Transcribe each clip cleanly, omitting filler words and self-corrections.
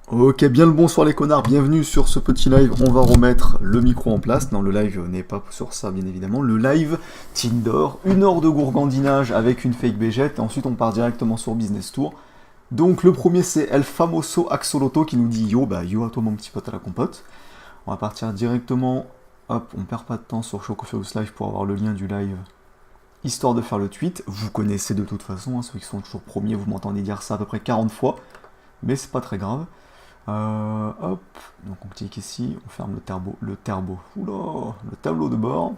Ok, bien le bonsoir les connards, bienvenue sur ce petit live, on va remettre le micro en place. Non, le live n'est pas sur ça bien évidemment, le live Tinder, 1 heure de gourgandinage avec une fake végette, et ensuite on part directement sur Business Tour. Donc le premier c'est El Famoso Axolotl qui nous dit yo, bah yo à toi mon petit pote à la compote. On va partir directement, hop, on perd pas de temps sur Chocofios Live pour avoir le lien du live, histoire de faire le tweet. Vous connaissez de toute façon, hein, ceux qui sont toujours premiers, vous m'entendez dire ça à peu près 40 fois, mais c'est pas très grave. Hop, donc on clique ici, on ferme le oula, le tableau de bord.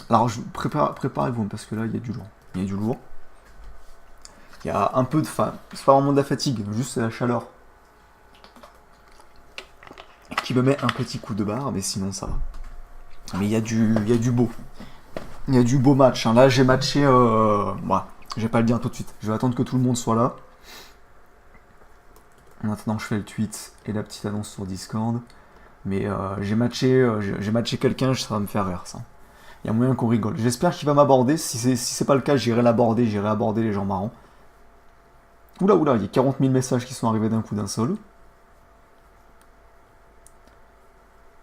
Alors préparez-vous parce que là il y a du lourd. Il y a du lourd. Il y a un peu de faim. C'est pas vraiment de la fatigue, juste c'est la chaleur qui me met un petit coup de barre, mais sinon ça va. Mais il y a du beau. Il y a du beau match. Hein. Là j'ai matché. Voilà, je vais pas le dire tout de suite. Je vais attendre que tout le monde soit là. Maintenant, je fais le tweet et la petite annonce sur Discord. Mais j'ai matché quelqu'un, ça va me faire rire, ça. Il y a moyen qu'on rigole. J'espère qu'il va m'aborder. Si c'est pas le cas, j'irai aborder les gens marrants. Oula, il y a 40 000 messages qui sont arrivés d'un coup d'un seul.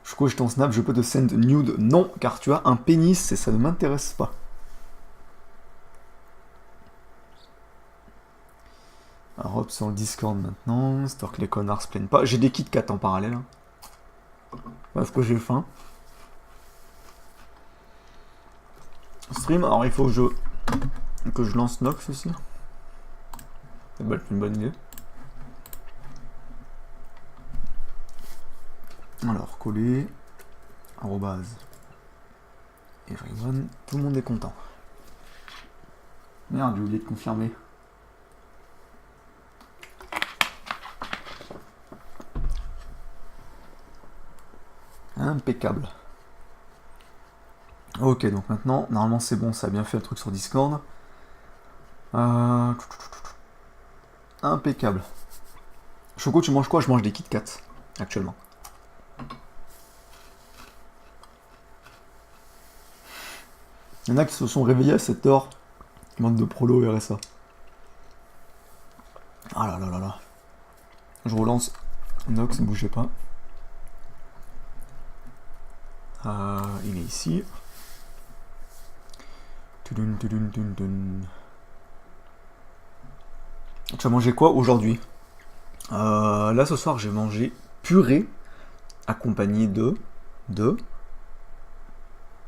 Je crois que je t'en snap, je peux te send nude. Non, car tu as un pénis et ça ne m'intéresse pas. Alors hop, sur le Discord maintenant, histoire que les connards se plaignent pas. J'ai des Kit Kat en parallèle. Hein. Parce que j'ai faim. Stream, alors il faut que je lance Nox aussi. C'est une bonne idée. Alors, coller, arrobase, everyone, tout le monde est content. Merde, j'ai oublié de confirmer. Impeccable. Ok, donc maintenant, normalement c'est bon, ça a bien fait le truc sur Discord. Impeccable. Choco, tu manges quoi? Je mange des Kit Kat, actuellement. Il y en a qui se sont réveillés à cette heure. Bande de prolo RSA. Ah là là là là. Je relance. Nox, ne bougez pas. Il est ici. Tu as mangé quoi aujourd'hui? Là ce soir j'ai mangé purée accompagnée de.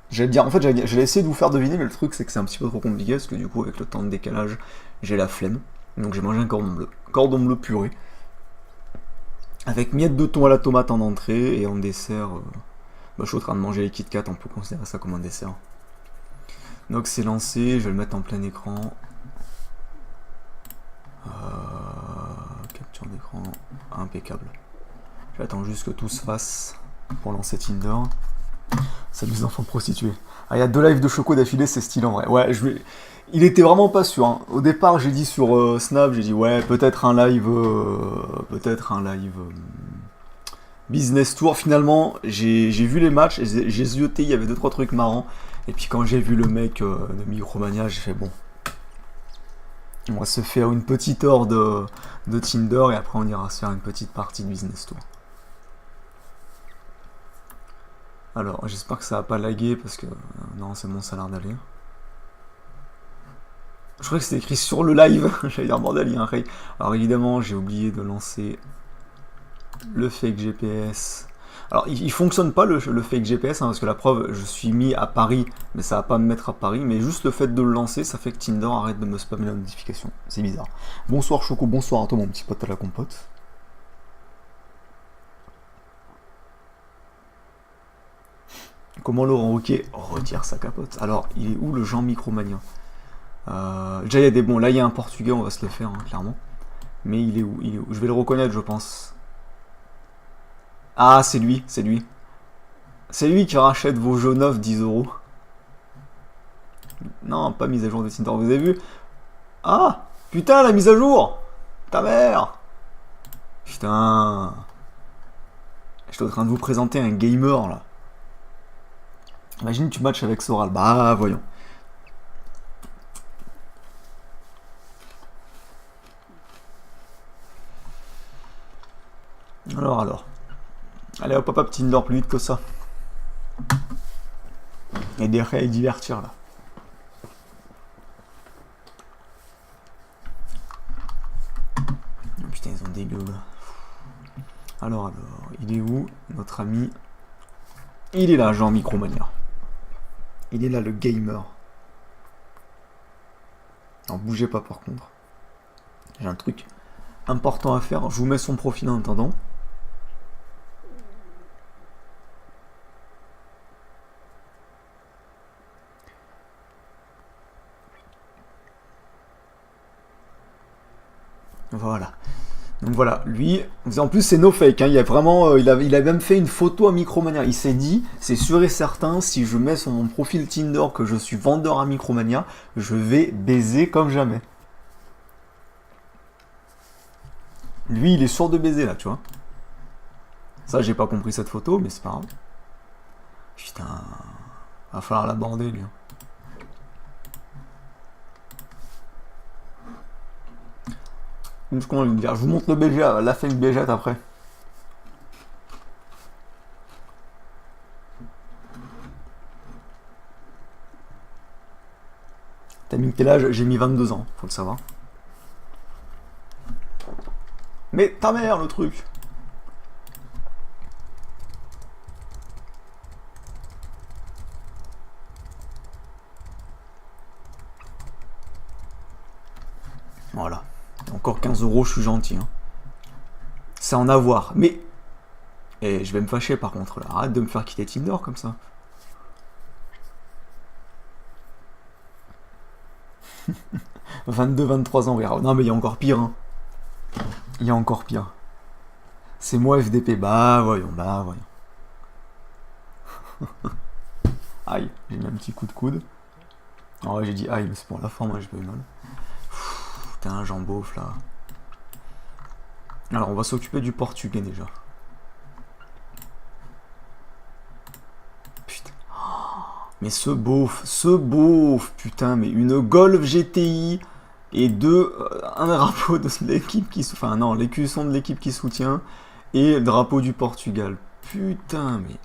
J'allais essayer de vous faire deviner, mais le truc c'est que c'est un petit peu trop compliqué parce que du coup avec le temps de décalage j'ai la flemme. Donc j'ai mangé un cordon bleu. Cordon bleu purée. Avec miettes de thon à la tomate en entrée et en dessert. Je suis en train de manger les Kit Kat, on peut considérer ça comme un dessert. Donc c'est lancé, je vais le mettre en plein écran. Capture d'écran, impeccable. J'attends juste que tout se fasse pour lancer Tinder. Salut les enfants prostitués. Ah, il y a 2 lives de Choco d'affilée, c'est stylé en vrai. Ouais, il était vraiment pas sûr. Hein. Au départ, j'ai dit sur Snap, j'ai dit ouais, peut-être un live Business Tour. Finalement, j'ai vu les matchs, j'ai zioté, il y avait 2-3 trucs marrants. Et puis quand j'ai vu le mec de Micromania, j'ai fait bon. On va se faire une petite heure de Tinder et après on ira se faire une petite partie de Business Tour. Alors, j'espère que ça va pas laguer parce que non, c'est bon, ça a l'air d'aller. Je crois que c'était écrit sur le live. J'allais dire bordel, il y a un ray. Alors évidemment, j'ai oublié de lancer le fake GPS. Alors, il fonctionne pas le fake GPS, hein, parce que la preuve, je suis mis à Paris, mais ça va pas me mettre à Paris. Mais juste le fait de le lancer, ça fait que Tinder arrête de me spammer la notification. C'est bizarre. Bonsoir Choco, bonsoir à toi mon petit pote à la compote. Comment Laurent Roquet retire sa capote? Alors, il est où le Jean Micromania? Déjà, il y a des bons. Là, il y a un portugais, on va se le faire, hein, clairement. Mais il est où? Je vais le reconnaître, je pense. Ah, c'est lui, c'est lui. C'est lui qui rachète vos jeux neufs 10 euros. Non, pas mise à jour de Tinder, vous avez vu? Ah, putain, la mise à jour! Ta mère! Putain. J'étais en train de vous présenter un gamer, là. Imagine tu matches avec Soral. Bah, voyons. Alors. Allez hop hop hop, Tinder plus vite que ça. Et des raies à divertir là. Oh, putain, ils sont dégueux là. Alors, il est où notre ami? Il est là, Jean Micromania. Il est là, le gamer. Alors, bougez pas par contre. J'ai un truc important à faire. Je vous mets son profil en attendant. Voilà. Donc voilà, lui, en plus c'est no fake, hein, il a vraiment, il a même fait une photo à Micromania. Il s'est dit, c'est sûr et certain, si je mets sur mon profil Tinder que je suis vendeur à Micromania, je vais baiser comme jamais. Lui, il est sûr de baiser là, tu vois. Ça, j'ai pas compris cette photo, mais c'est pas grave. Putain, va falloir l'aborder lui. Comment lui dire? Je vous montre le BG, la fake BG après. T'as mis quel âge? J'ai mis 22 ans, faut le savoir. Mais ta mère le truc. Voilà. Encore 15 euros, je suis gentil. Hein. C'est en avoir. Mais. Et je vais me fâcher par contre là. Arrête de me faire quitter Tinder comme ça. « 22-23 ans, oui. Non mais il y a encore pire. Hein. Il y a encore pire. C'est moi FDP. Bah voyons. Aïe, j'ai mis un petit coup de coude. Oh ouais, j'ai dit aïe, mais c'est pour la forme, moi j'ai pas eu mal. Putain, j'en beauf là. Alors on va s'occuper du portugais déjà. Putain. Mais ce beauf, putain, mais une Golf GTI et un drapeau de l'équipe qui enfin non, l'écusson de l'équipe qui soutient et le drapeau du Portugal. Putain, mais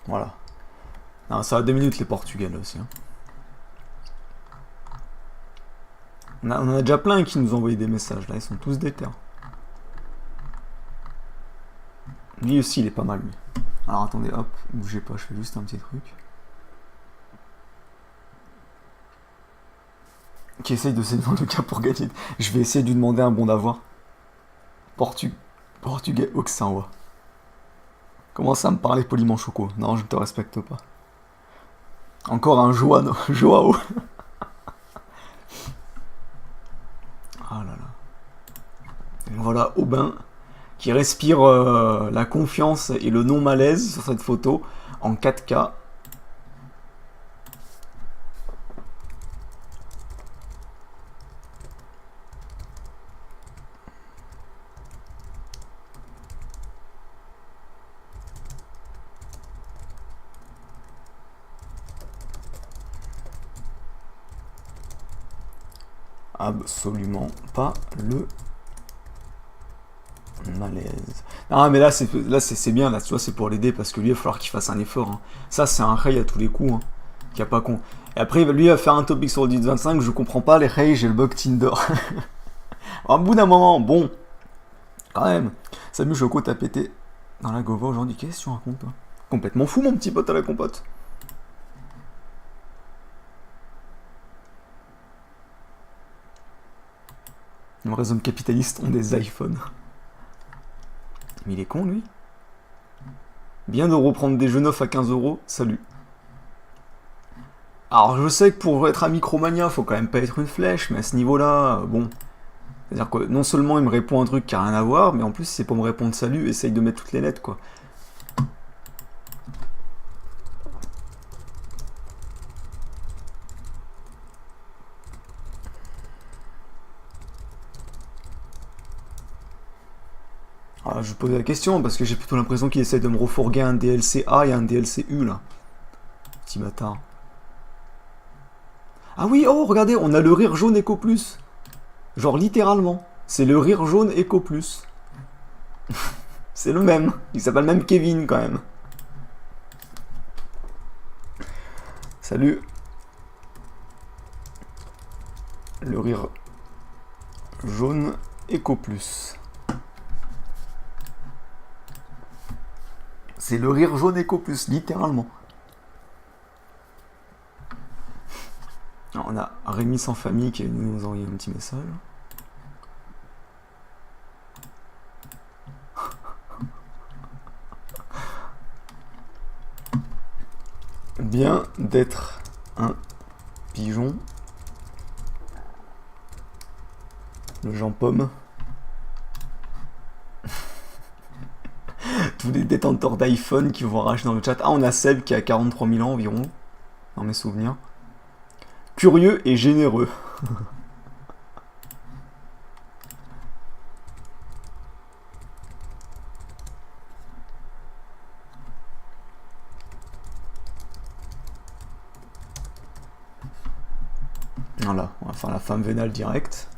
voilà. Non, ça va 2 minutes les Portugais là aussi. Hein. On en a déjà plein qui nous ont envoyé des messages là, ils sont tous déter. Lui aussi il est pas mal lui. Alors attendez, hop, bougez pas, je fais juste un petit truc. Qui essaye de séduire le cas pour gagner. Je vais essayer de lui demander un bon d'avoir. Portugais Oxenwa. Commence à me parler poliment choco. Non, je ne te respecte pas. Encore un Joao. Ah là là. Voilà Aubin qui respire la confiance et le non-malaise sur cette photo en 4K. Absolument pas le malaise. Ah mais là c'est bien, là tu vois, c'est pour l'aider parce que lui il va falloir qu'il fasse un effort. Hein. Ça c'est un rail à tous les coups, hein, qui a pas con. Et après lui il va faire un topic sur le 10-25, je comprends pas les rails, j'ai le bug Tinder. Au bout d'un moment, bon, quand même. Salut Choco, t'as pété dans la Gova aujourd'hui, qu'est-ce que tu racontes toi? Complètement fou mon petit pote à la compote. Les raisons capitalistes ont des iPhones. Mais il est con, lui. Bien de reprendre des jeux neufs à 15 euros, salut. Alors, je sais que pour être à Micromania, faut quand même pas être une flèche, mais à ce niveau-là, bon. C'est-à-dire que non seulement il me répond un truc qui a rien à voir, mais en plus, c'est pour me répondre salut, essaye de mettre toutes les lettres, quoi. Ah, je pose la question parce que j'ai plutôt l'impression qu'il essaie de me refourguer un DLC A et un DLC U là. Petit bâtard. Ah oui, oh regardez, on a le rire jaune Eco Plus. Genre littéralement. C'est le rire jaune Eco Plus. C'est le même. Il s'appelle même Kevin quand même. Salut. Le rire jaune Eco Plus. C'est le rire jaune Eco Plus, littéralement. Alors, on a Rémi sans famille qui est venu nous envoyer un petit message. Bien d'être un pigeon. Le Jean Pomme. Tous les détenteurs d'iPhone qui vont racheter dans le chat. Ah, on a Seb qui a 43 000 ans environ, dans mes souvenirs. Curieux et généreux. Voilà, on va faire la femme vénale direct.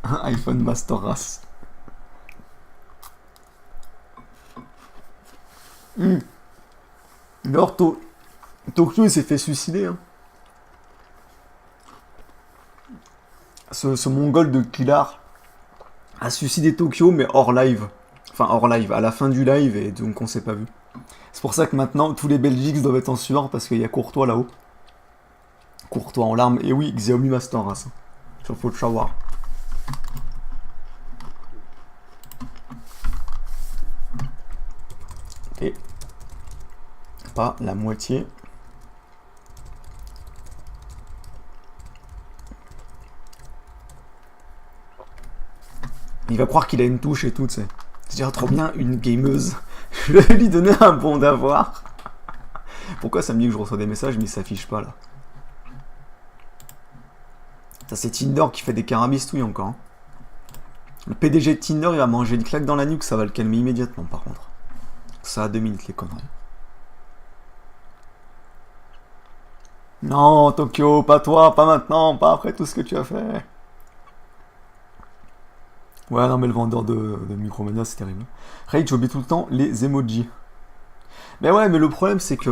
iPhone Master Race. Alors, Tokyo, il s'est fait suicider. Hein. Ce mongol de Kilar a suicidé Tokyo, mais hors live. Enfin, hors live, à la fin du live, et donc on s'est pas vu. C'est pour ça que maintenant, tous les Belgiques doivent être en sueur, parce qu'il y a Courtois là-haut. Courtois en larmes. Et oui, Xiaomi Master Race. Il faut le savoir. Et pas la moitié. Il va croire qu'il a une touche et tout, tu sais. C'est-à-dire trop bien une gameuse. Je vais lui donner un bon d'avoir. Pourquoi ça me dit que je reçois des messages mais il s'affiche pas là? Ça c'est Tinder qui fait des carabistouilles encore. Hein. Le PDG de Tinder il va manger une claque dans la nuque, ça va le calmer immédiatement par contre. Ça a 2 minutes les conneries. Non Tokyo, pas toi, pas maintenant, pas après tout ce que tu as fait. Ouais non mais le vendeur de Micromania c'est terrible. Rage oublie tout le temps les emojis. Mais ouais mais le problème c'est que...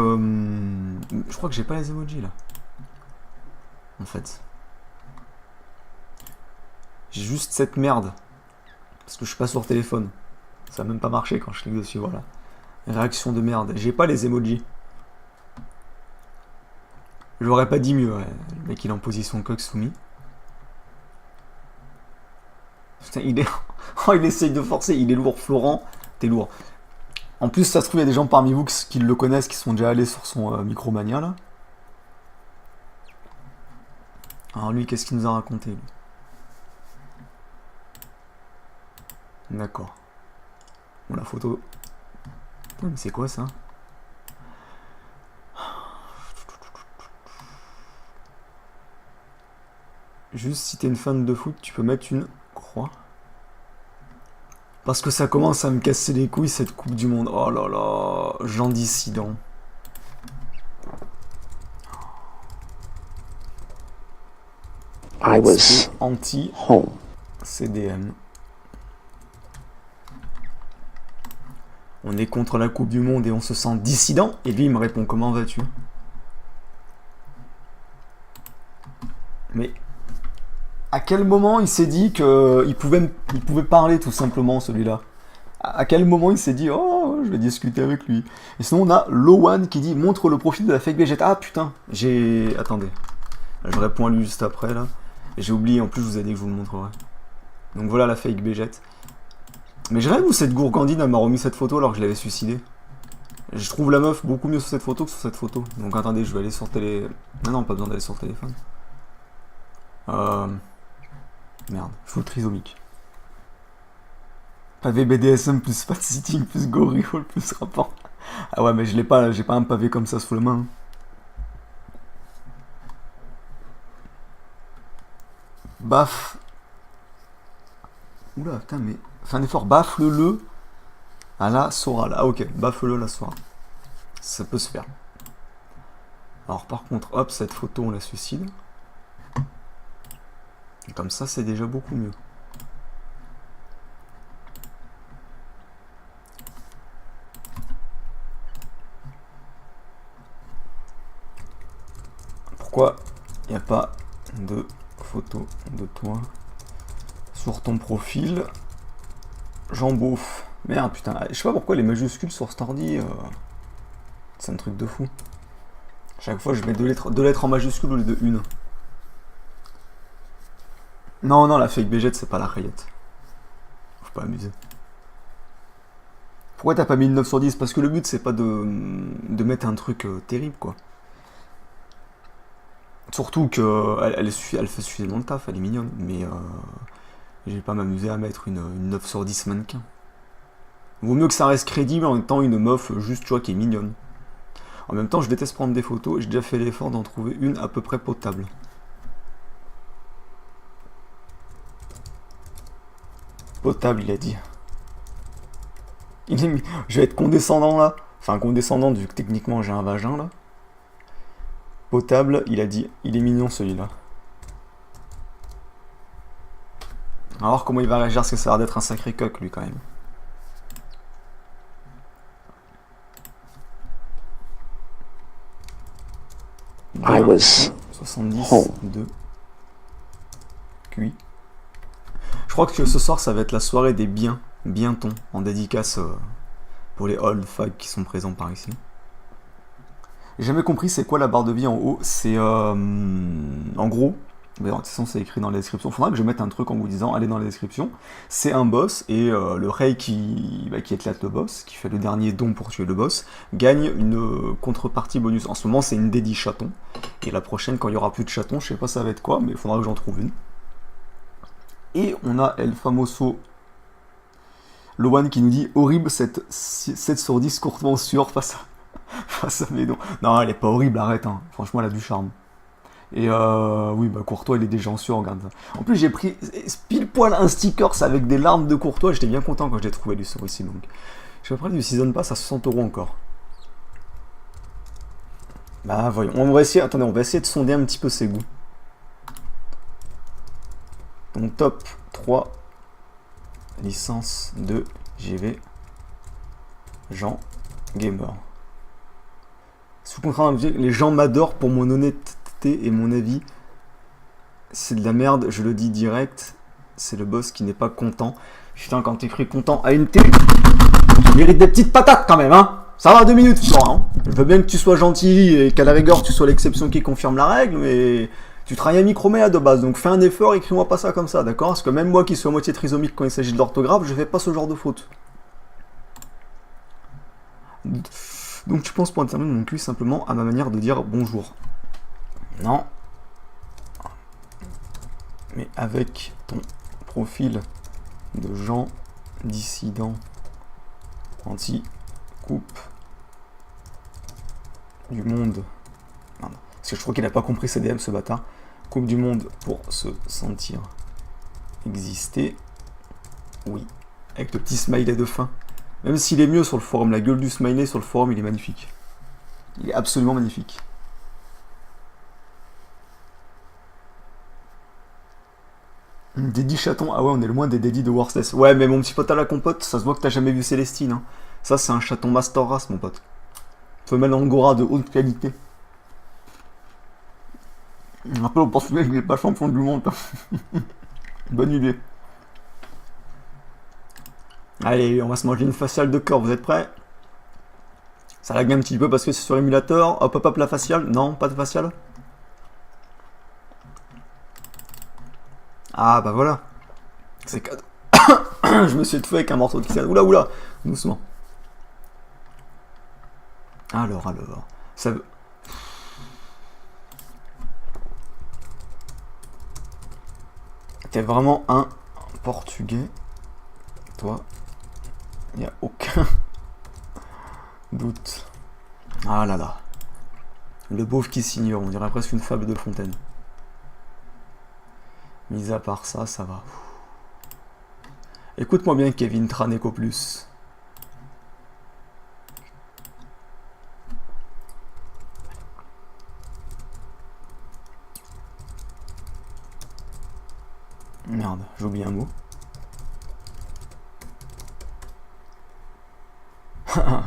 je crois que j'ai pas les emojis là. En fait. J'ai juste cette merde. Parce que je suis pas sur téléphone. Ça a même pas marché quand je clique dessus, voilà. Réaction de merde. J'ai pas les emojis. J'aurais pas dit mieux, ouais. Le mec il est en position coq soumis. Putain, il est... oh, il essaye de forcer, il est lourd. Florent, t'es lourd. En plus, ça se trouve, il y a des gens parmi vous qui le connaissent, qui sont déjà allés sur son Micromania, là. Alors lui, qu'est-ce qu'il nous a raconté, lui? D'accord. Bon, la photo... Putain, mais c'est quoi, ça? Juste, si t'es une fan de foot, tu peux mettre une croix. Parce que ça commence à me casser les couilles, cette Coupe du Monde. Oh là là, Jean dissident. I was anti home. CDM. On est contre la Coupe du Monde et on se sent dissident. Et lui, il me répond, comment vas-tu? Mais à quel moment il s'est dit qu'il pouvait parler tout simplement, celui-là? À quel moment il s'est dit, oh, je vais discuter avec lui? Et sinon, on a Lowan qui dit, montre le profil de la fake Vegeta. Ah putain, j'ai... Attendez. Je réponds à lui juste après, là. Et j'ai oublié, en plus, je vous ai dit que je vous le montrerai. Donc voilà la fake Vegeta. Mais je rêve où cette gourgandine, elle m'a remis cette photo alors que je l'avais suicidée. Je trouve la meuf beaucoup mieux sur cette photo que sur cette photo. Donc attendez, je vais aller sur télé... Non, pas besoin d'aller sur téléphone. Merde, full trisomique. Pavé BDSM plus fat sitting plus gorille plus rapport. Ah ouais, mais je l'ai pas là, j'ai pas un pavé comme ça sous la main. Baf. Oula, putain, mais... Fais un effort, baffle-le à la Soral. Ah, ok, baffle-le à la Soral. Ça peut se faire. Alors, par contre, hop, cette photo, on la suicide. Et comme ça, c'est déjà beaucoup mieux. Pourquoi il n'y a pas de photo de toi sur ton profil? J'en bouffe. Merde, putain. Je sais pas pourquoi les majuscules sur cet ordi, c'est un truc de fou. Chaque fois, je mets deux lettres en majuscule au lieu de une. Non, non, la fake Bégette, c'est pas la rayette. Faut pas amuser. Pourquoi t'as pas mis une 9 sur 10? Parce que le but, c'est pas de mettre un truc terrible, quoi. Surtout qu'elle fait suffisamment de taf, elle est mignonne. Mais je vais pas m'amuser à mettre une 9 sur 10 mannequin. Vaut mieux que ça reste crédible en même temps une meuf juste, tu vois, qui est mignonne. En même temps, je déteste prendre des photos et j'ai déjà fait l'effort d'en trouver une à peu près potable. Potable, il a dit. Je vais être condescendant là. Enfin, condescendant vu que techniquement j'ai un vagin là. Potable, il a dit. Il est mignon celui-là. On va voir comment il va réagir, parce que ça a l'air d'être un sacré coq lui quand même. I was 70 home. de cuit. Je crois que ce soir ça va être la soirée des bientons en dédicace pour les old fags qui sont présents par ici. J'ai jamais compris c'est quoi la barre de vie en haut. C'est en gros, mais de toute façon c'est écrit dans la description. Faudra que je mette un truc en vous disant allez dans la description. C'est un boss et le Rey qui éclate le boss, qui fait le dernier don pour tuer le boss, gagne une contrepartie bonus. En ce moment c'est une dédie chaton. Et la prochaine quand il y aura plus de chatons, je sais pas ça va être quoi, mais il faudra que j'en trouve une. Et on a El Famoso Loan qui nous dit horrible cette 7 sur 10 courtement sûre face à Médon. Non, elle est pas horrible, arrête, hein. Franchement, elle a du charme. Et oui, bah Courtois, il est déjà en sûr, regarde. En plus, j'ai pris pile poil un sticker avec des larmes de Courtois. J'étais bien content quand je l'ai trouvé lui sur ici. Donc, je vais prendre du Season Pass à 60 € encore. Bah, voyons. On va essayer, attendez, on va essayer de sonder un petit peu ses goûts. Donc, top 3 licence de GV Jean Gamer. Sous contrat, les gens m'adorent pour mon honnêteté et mon avis. C'est de la merde, je le dis direct. C'est le boss qui n'est pas content. Putain, quand t'écris content à une télé, tu mérites des petites patates quand même, hein. Ça va 2 minutes, tu vois, hein. Je veux bien que tu sois gentil et qu'à la rigueur tu sois l'exception qui confirme la règle, mais tu travailles à Micromédia de base, donc fais un effort, écris-moi pas ça comme ça, d'accord? Parce que même moi qui suis à moitié trisomique quand il s'agit de l'orthographe, je fais pas ce genre de faute. Donc tu penses pour terminer mon cul simplement à ma manière de dire bonjour. Non. Mais avec ton profil de gens dissidents anti-coupe du monde. Non, non. Parce que je crois qu'il n'a pas compris CDM ce bâtard. Coupe du monde pour se sentir exister. Oui. Avec le petit smiley de fin. Même s'il est mieux sur le forum, la gueule du smiley sur le forum, il est magnifique. Il est absolument magnifique. Dédi chaton, ah ouais, on est loin des dédis de Worthless. Ouais, mais mon petit pote à la compote, ça se voit que t'as jamais vu Célestine. Hein. Ça, c'est un chaton master race, mon pote. Femelle angora de haute qualité. Après, on pense qu'il n'est pas champion du monde. Bonne idée. Allez, on va se manger une faciale de corps, vous êtes prêts? Ça lag un petit peu parce que c'est sur émulateur. Hop hop hop, la faciale. Non, pas de faciale. Ah bah voilà. C'est cadeau. Je me suis étouffé avec un morceau de faciale. Oula oula, doucement. Alors. Ça veut... T'es vraiment un portugais. Toi. Il n'y a aucun doute. Ah là là. Le beauf qui s'ignore, on dirait presque une fable de Fontaine. Mis à part ça, ça va. Écoute-moi bien, Kevin Traneco Plus. Merde, j'ai oublié un mot.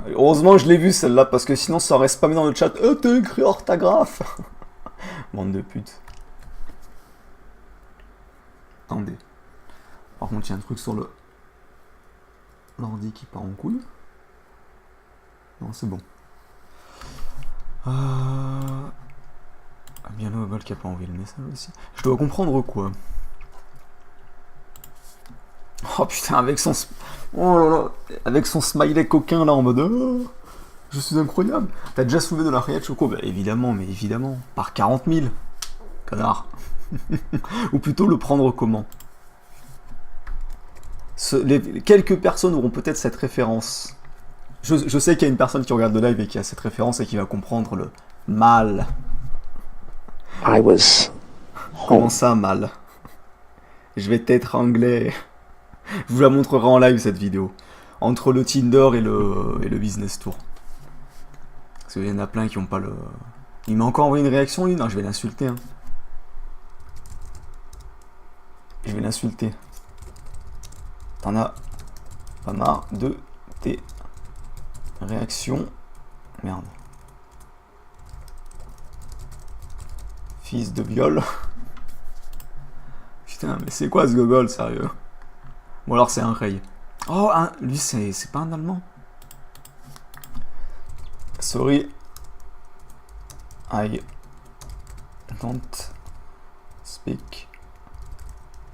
Heureusement je l'ai vu celle-là, parce que sinon ça aurait spammé dans le chat. T'as écrit orthographe. Bande de putes. Attendez. Par contre, il y a un truc sur le... l'ordi qui part en couille. Non, c'est bon. Bien le Bol qui a pas envoyé le message aussi. Je dois comprendre quoi. Oh putain, avec son... Oh là là. Avec son smiley coquin là en mode... Oh, je suis incroyable. T'as déjà soulevé de la rillette Choco? Bah évidemment, mais évidemment. Par 40 000. Connard. Ou plutôt le prendre comment? Quelques personnes auront peut-être cette référence. Je sais qu'il y a une personne qui regarde le live et qui a cette référence et qui va comprendre le mal. I was Comment home. ça, mal? Je vais t'étrangler. Je vous la montrerai en live cette vidéo. Entre le Tinder et le Business Tour. Parce qu'il y en a plein qui n'ont pas le... Il m'a encore envoyé une réaction lui? Non, je vais l'insulter. Hein. Je vais l'insulter. T'en as pas marre de tes réactions. Merde. Fils de viol. Putain, mais c'est quoi ce gogol, sérieux? Ou alors c'est un ray. Oh, lui, c'est pas un allemand. Sorry. I don't speak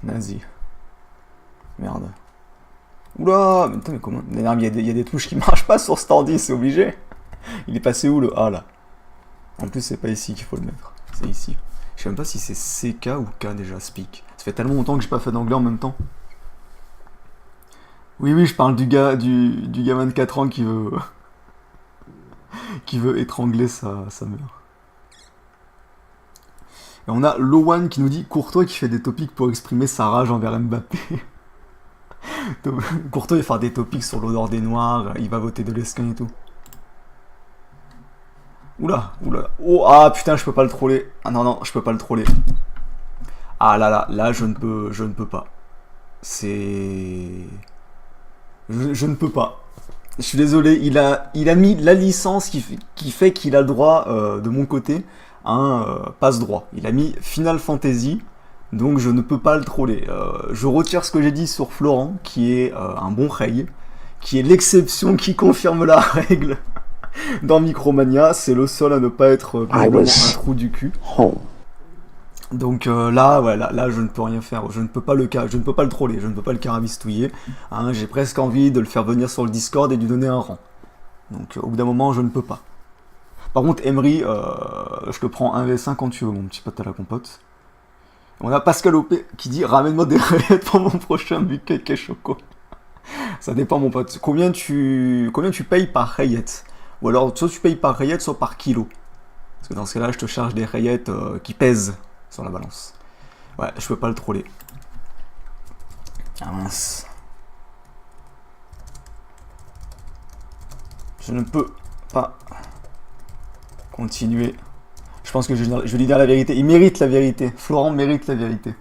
nazi. Merde. Oula, mais putain, mais comment... Il y a des touches qui marchent pas sur cet ordi, c'est obligé. Il est passé où le A là? En plus, c'est pas ici qu'il faut le mettre. C'est ici. Je sais même pas si c'est CK ou K déjà, speak. Ça fait tellement longtemps que j'ai pas fait d'anglais en même temps. Oui, je parle du gamin de 4 ans qui veut... qui veut étrangler sa mère. Et on a Lowan qui nous dit Courtois qui fait des topics pour exprimer sa rage envers Mbappé. Courtois il va faire des topics sur l'odeur des noirs, il va voter de l'esquin et tout. Oula. Oh, ah putain, je peux pas le troller. Ah non, je peux pas le troller. Ah là, je ne peux pas. C'est... Je ne peux pas. Je suis désolé, il a mis la licence qui fait qu'il a le droit, de mon côté, à un passe-droit. Il a mis Final Fantasy, donc je ne peux pas le troller. Je retire ce que j'ai dit sur Florent, qui est un bon rey, qui est l'exception qui confirme la règle dans Micromania. C'est le seul à ne pas être un trou du cul. Home. Donc là, je ne peux rien faire. Je ne peux pas le troller, je ne peux pas le carabistouiller. Hein, j'ai presque envie de le faire venir sur le Discord et de lui donner un rang. Donc au bout d'un moment, je ne peux pas. Par contre, Emery, je te prends 1v5 quand tu veux, mon petit pote à la compote. On a Pascal OP qui dit ramène-moi des rayettes pour mon prochain bukkake choco. Ça dépend, mon pote. Combien tu payes par rayette? Ou alors, soit tu payes par rayette, soit par kilo. Parce que dans ce cas-là, je te charge des rayettes qui pèsent sur la balance. Ouais, je peux pas le troller. Ah mince. Je ne peux pas continuer. Je pense que je vais lui dire la vérité. Il mérite la vérité. Florent mérite la vérité.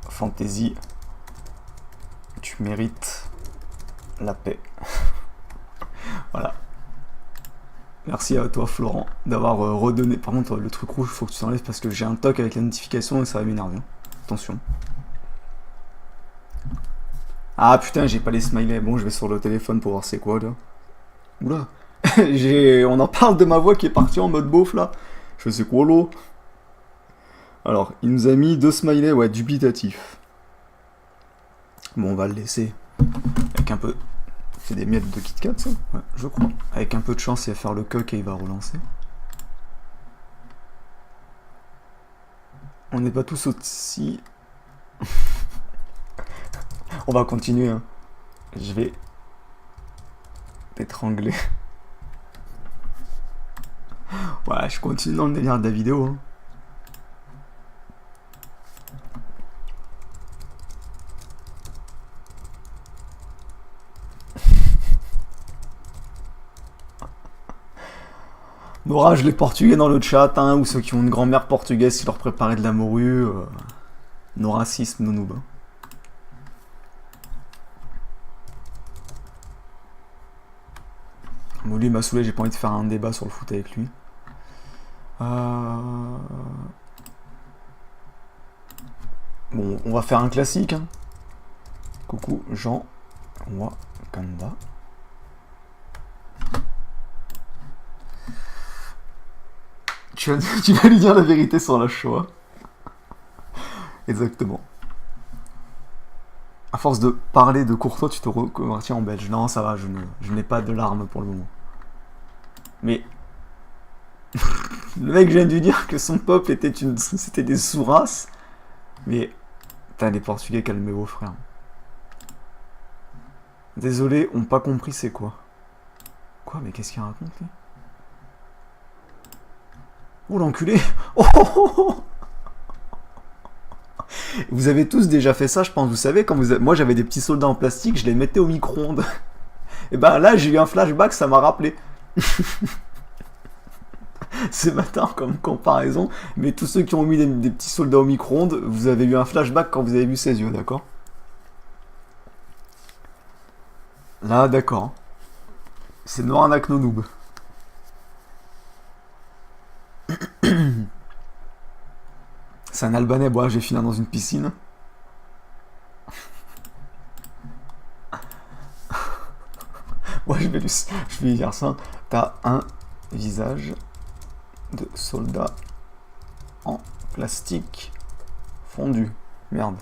Fantasy. Tu mérites la paix. Voilà. Merci à toi Florent d'avoir redonné. Par contre le truc rouge faut que tu t'enlèves parce que j'ai un toc avec la notification et ça va m'énerver. Attention. Ah putain, j'ai pas les smileys. Bon, je vais sur le téléphone pour voir c'est quoi là. Oula. On en parle de ma voix qui est partie en mode beauf là. Je sais quoi là. Alors, il nous a mis 2 smileys, ouais, dubitatif. Bon, on va le laisser. Avec un peu... C'est des miettes de Kit Kat, ça? Ouais, je crois. Avec un peu de chance, il va faire le coq et il va relancer. On n'est pas tous aussi... On va continuer, hein. Je vais... t'étrangler. Ouais, je continue dans le délire de la vidéo. Hein. Orage les Portugais dans le chat, hein, ou ceux qui ont une grand-mère portugaise qui leur préparait de la morue. No racisme, no noob. Bon, lui il m'a saoulé, j'ai pas envie de faire un débat sur le foot avec lui. Bon, on va faire un classique. Hein. Coucou Jean Wakanda. Tu vas lui dire la vérité sur la Shoah. Exactement. À force de parler de Courtois, tu te reconvertis en belge. Non, ça va, je n'ai pas de larmes pour le moment. Mais... le mec vient de lui dire que son peuple c'était des sous-races. Mais... Putain, les Portugais, calmez vos frères. Désolé, on n'a pas compris c'est quoi. Quoi, mais qu'est-ce qu'il raconte, lui? Oh l'enculé. Oh. Vous avez tous déjà fait ça, je pense. Vous savez, quand moi j'avais des petits soldats en plastique, je les mettais au micro-ondes. Et ben là, j'ai eu un flashback, ça m'a rappelé. C'est bâtard comme comparaison, mais tous ceux qui ont mis des petits soldats au micro-ondes, vous avez eu un flashback quand vous avez vu ses yeux, d'accord? Là, d'accord. C'est Noranak no noob. C'est un Albanais, bon, j'ai fini dans une piscine. Ouais, je vais lui dire ça. T'as un visage de soldat en plastique fondu. Merde.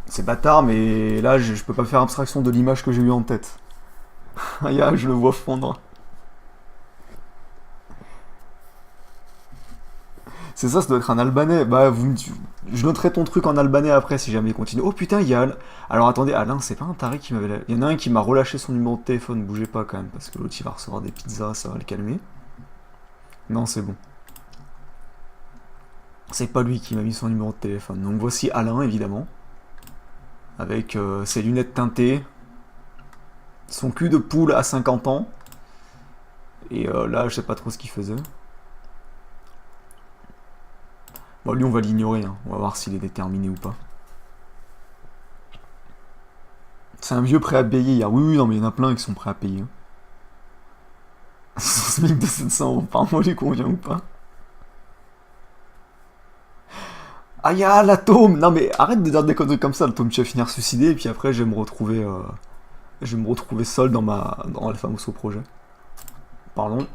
C'est bâtard, mais là, je peux pas faire abstraction de l'image que j'ai eue en tête. Aïe, je le vois fondre. C'est ça doit être un Albanais. Bah, je noterai ton truc en albanais après si jamais il continue. Oh putain, il y a... Alors attendez, Alain, c'est pas un taré qui m'avait... Il y en a un qui m'a relâché son numéro de téléphone. Bougez pas quand même, parce que l'autre il va recevoir des pizzas, ça va le calmer. Non, c'est bon. C'est pas lui qui m'a mis son numéro de téléphone. Donc voici Alain, évidemment. Avec ses lunettes teintées. Son cul de poule à 50 ans. Et là, je sais pas trop ce qu'il faisait. Bon, lui, on va l'ignorer. Hein. On va voir s'il est déterminé ou pas. C'est un vieux prêt à payer. Oui, non, mais il y en a plein qui sont prêts à payer. Hein. Son SMIC de 700 € par mois lui convient ou pas? Ah, y'a l'atome! Non, mais arrête de dire des conneries comme ça. L'atome, tu vas finir suicidé. Et puis après, je vais me retrouver seul dans Alpha Mosso Projet. Pardon.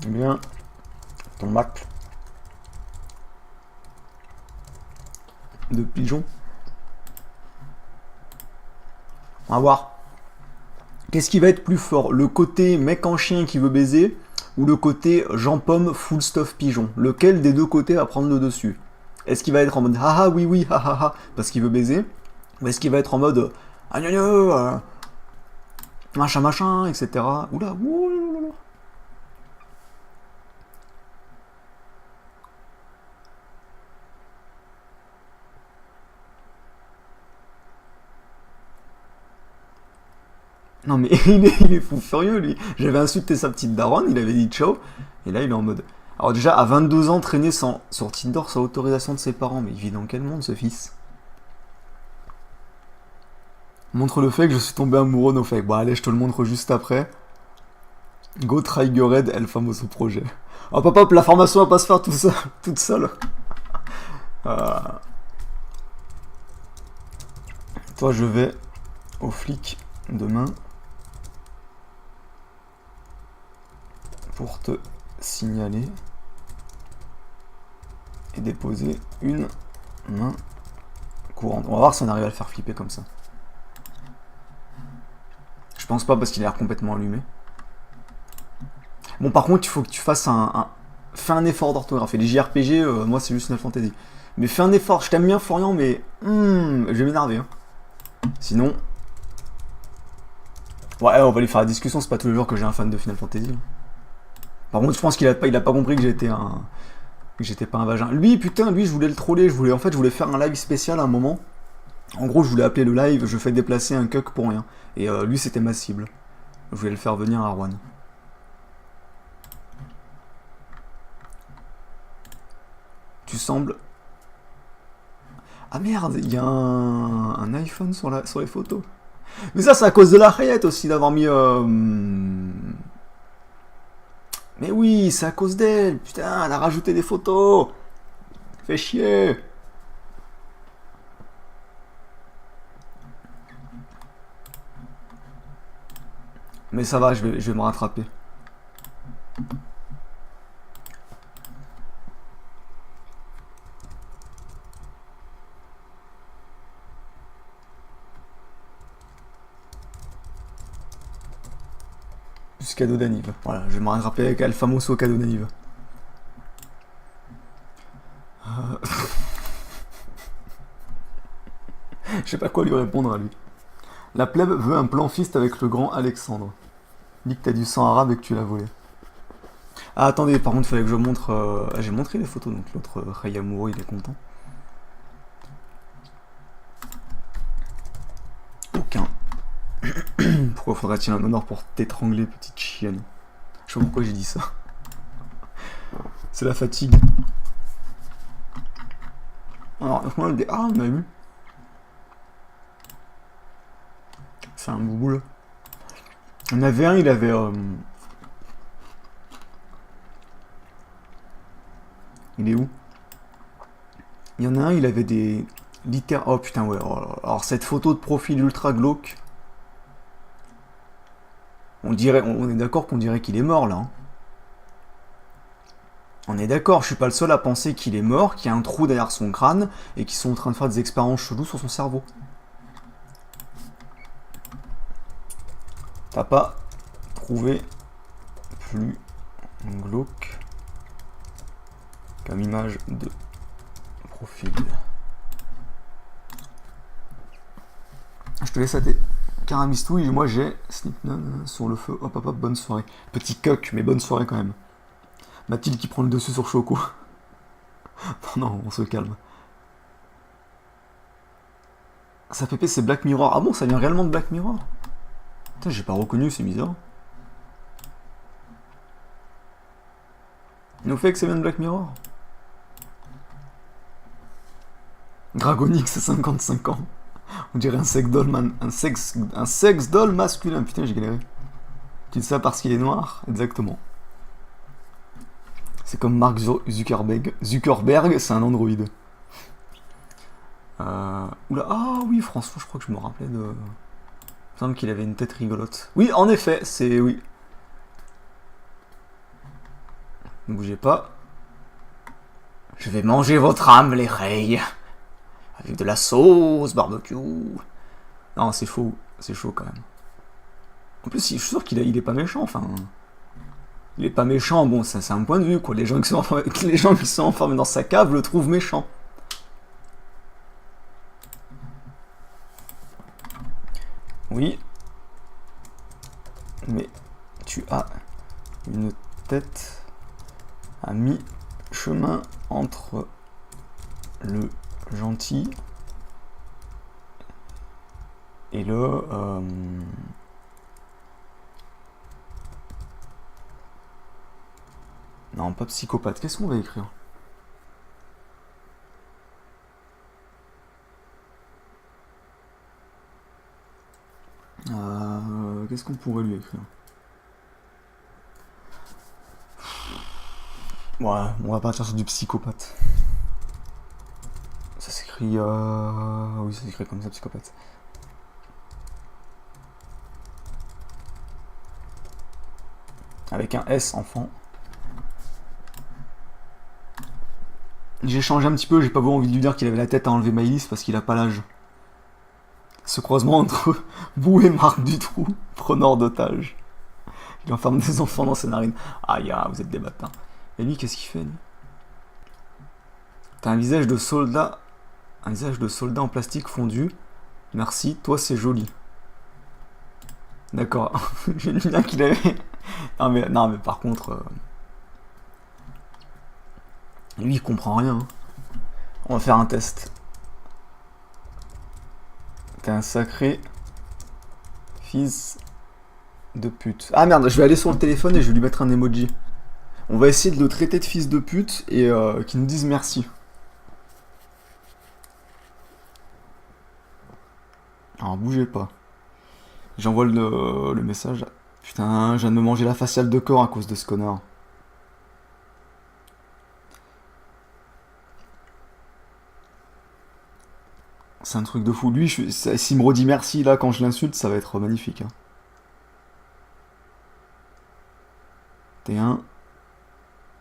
Bien, ton Mac de pigeon. On va voir. Qu'est-ce qui va être plus fort? Le côté mec en chien qui veut baiser ou le côté Jean Pomme full stuff pigeon? Lequel des deux côtés va prendre le dessus? Est-ce qu'il va être en mode haha oui haha parce qu'il veut baiser? Ou est-ce qu'il va être en mode machin etc. Oula. Non mais il est fou furieux lui. J'avais insulté sa petite daronne, il avait dit ciao, et là il est en mode... Alors déjà, à 22 ans, traîner sur Tinder sans autorisation de ses parents, mais il vit dans quel monde ce fils? Montre le fait que je suis tombé amoureux no fake. Bon allez, je te le montre juste après. Go Triggered, El Famoso Projet. Hop hop hop, la formation va pas se faire toute seule. Toi je vais au flic demain. Pour te signaler et déposer une main courante. On va voir si on arrive à le faire flipper comme ça. Je pense pas parce qu'il a l'air complètement allumé. Bon par contre il faut que tu fasses fais un effort d'orthographe. Et les JRPG, moi c'est juste une Fantasy. Mais fais un effort, je t'aime bien Florian mais je vais m'énerver. Hein. Sinon, Ouais, on va lui faire la discussion, c'est pas tous les jours que j'ai un fan de Final Fantasy. Par contre, je pense qu'il a pas compris que j'étais pas un vagin. Lui, putain, lui, je voulais le troller, je voulais faire un live spécial à un moment. En gros, je voulais appeler le live, je fais déplacer un cuck pour rien. Et lui, c'était ma cible. Je voulais le faire venir à Rouen. Tu sembles... Ah merde, il y a un iPhone sur les photos. Mais ça, c'est à cause de la rayette aussi d'avoir mis... Mais oui, c'est à cause d'elle. Putain, elle a rajouté des photos. Fait chier. Mais ça va, je vais me rattraper. Plus cadeau d'anniv. Voilà, je vais me rattraper avec Alfamoso cadeau d'anniv. Je sais pas quoi lui répondre à lui. La plèbe veut un plan fist avec le grand Alexandre. Dis que t'as du sang arabe et que tu l'as volé. Ah attendez, par contre fallait que je montre... j'ai montré les photos, donc l'autre Hayamouro il est content. Aucun. Pourquoi faudrait-il un honneur pour t'étrangler, petite chienne? Je sais pas pourquoi j'ai dit ça. C'est la fatigue. Alors, ah, on a vu. C'est un bouboule. Il y en avait un, il avait... Il est où? Il y en a un, il avait des... Oh putain, ouais. Alors, cette photo de profil ultra glauque... On est d'accord qu'on dirait qu'il est mort, là. Hein. On est d'accord, je suis pas le seul à penser qu'il est mort, qu'il y a un trou derrière son crâne, et qu'ils sont en train de faire des expériences cheloues sur son cerveau. T'as pas trouvé plus glauque comme image de profil. Je te laisse à tes caramistouilles, moi j'ai Snipnon sur le feu. Hop hop hop, bonne soirée. Petit coq, mais bonne soirée quand même. Mathilde qui prend le dessus sur Choco. Non, on se calme. Ça pépé, c'est Black Mirror. Ah bon, ça vient réellement de Black Mirror? Putain, j'ai pas reconnu, c'est bizarre. Il nous fait que ça vient de Black Mirror. Dragonix, 55 ans. On dirait un sex doll un sex doll masculin. Putain, j'ai galéré. Tu dis ça parce qu'il est noir? Exactement. C'est comme Mark Zuckerberg. Zuckerberg, c'est un androïde. Oula, ah oui, François, je crois que je me rappelais de... Il me semble qu'il avait une tête rigolote. Oui, en effet, c'est... Oui. Ne bougez pas. Je vais manger votre âme, les reilles. Avec de la sauce, barbecue. Non, c'est faux. C'est chaud, quand même. En plus, je suis sûr qu'il est pas méchant, enfin... Il est pas méchant, bon, ça c'est un point de vue, quoi. Les gens qui sont enfermés dans sa cave le trouvent méchant. Oui. Mais tu as une tête à mi-chemin entre le gentil et le... Non, pas psychopathe. Qu'est-ce qu'on va écrire? Qu'est-ce qu'on pourrait lui écrire? Ouais, on va partir sur du psychopathe. Ça s'écrit... Oui, ça s'écrit comme ça, psychopathe. Avec un S, enfant. J'ai changé un petit peu, j'ai pas envie de lui dire qu'il avait la tête à enlever Maïlis parce qu'il a pas l'âge. Ce croisement entre vous et Marc Dutroux, preneur d'otages. Il enferme des enfants dans ses narines. Aïe, vous êtes des bâtards. Et lui, qu'est-ce qu'il fait, lui? T'as un visage de soldat. Un visage de soldat en plastique fondu. Merci, toi c'est joli. D'accord. J'ai dit bien qu'il avait... Non mais par contre... Lui il comprend rien. Hein. On va faire un test. T'es un sacré... fils de pute. Ah merde, je vais aller sur le téléphone et je vais lui mettre un emoji. On va essayer de le traiter de fils de pute et qu'il nous dise merci. Alors bougez pas. J'envoie le message. Putain, je viens de me manger la faciale de corps à cause de ce connard. C'est un truc de fou. Lui, s'il me redit merci là quand je l'insulte, ça va être magnifique. Hein. T'es un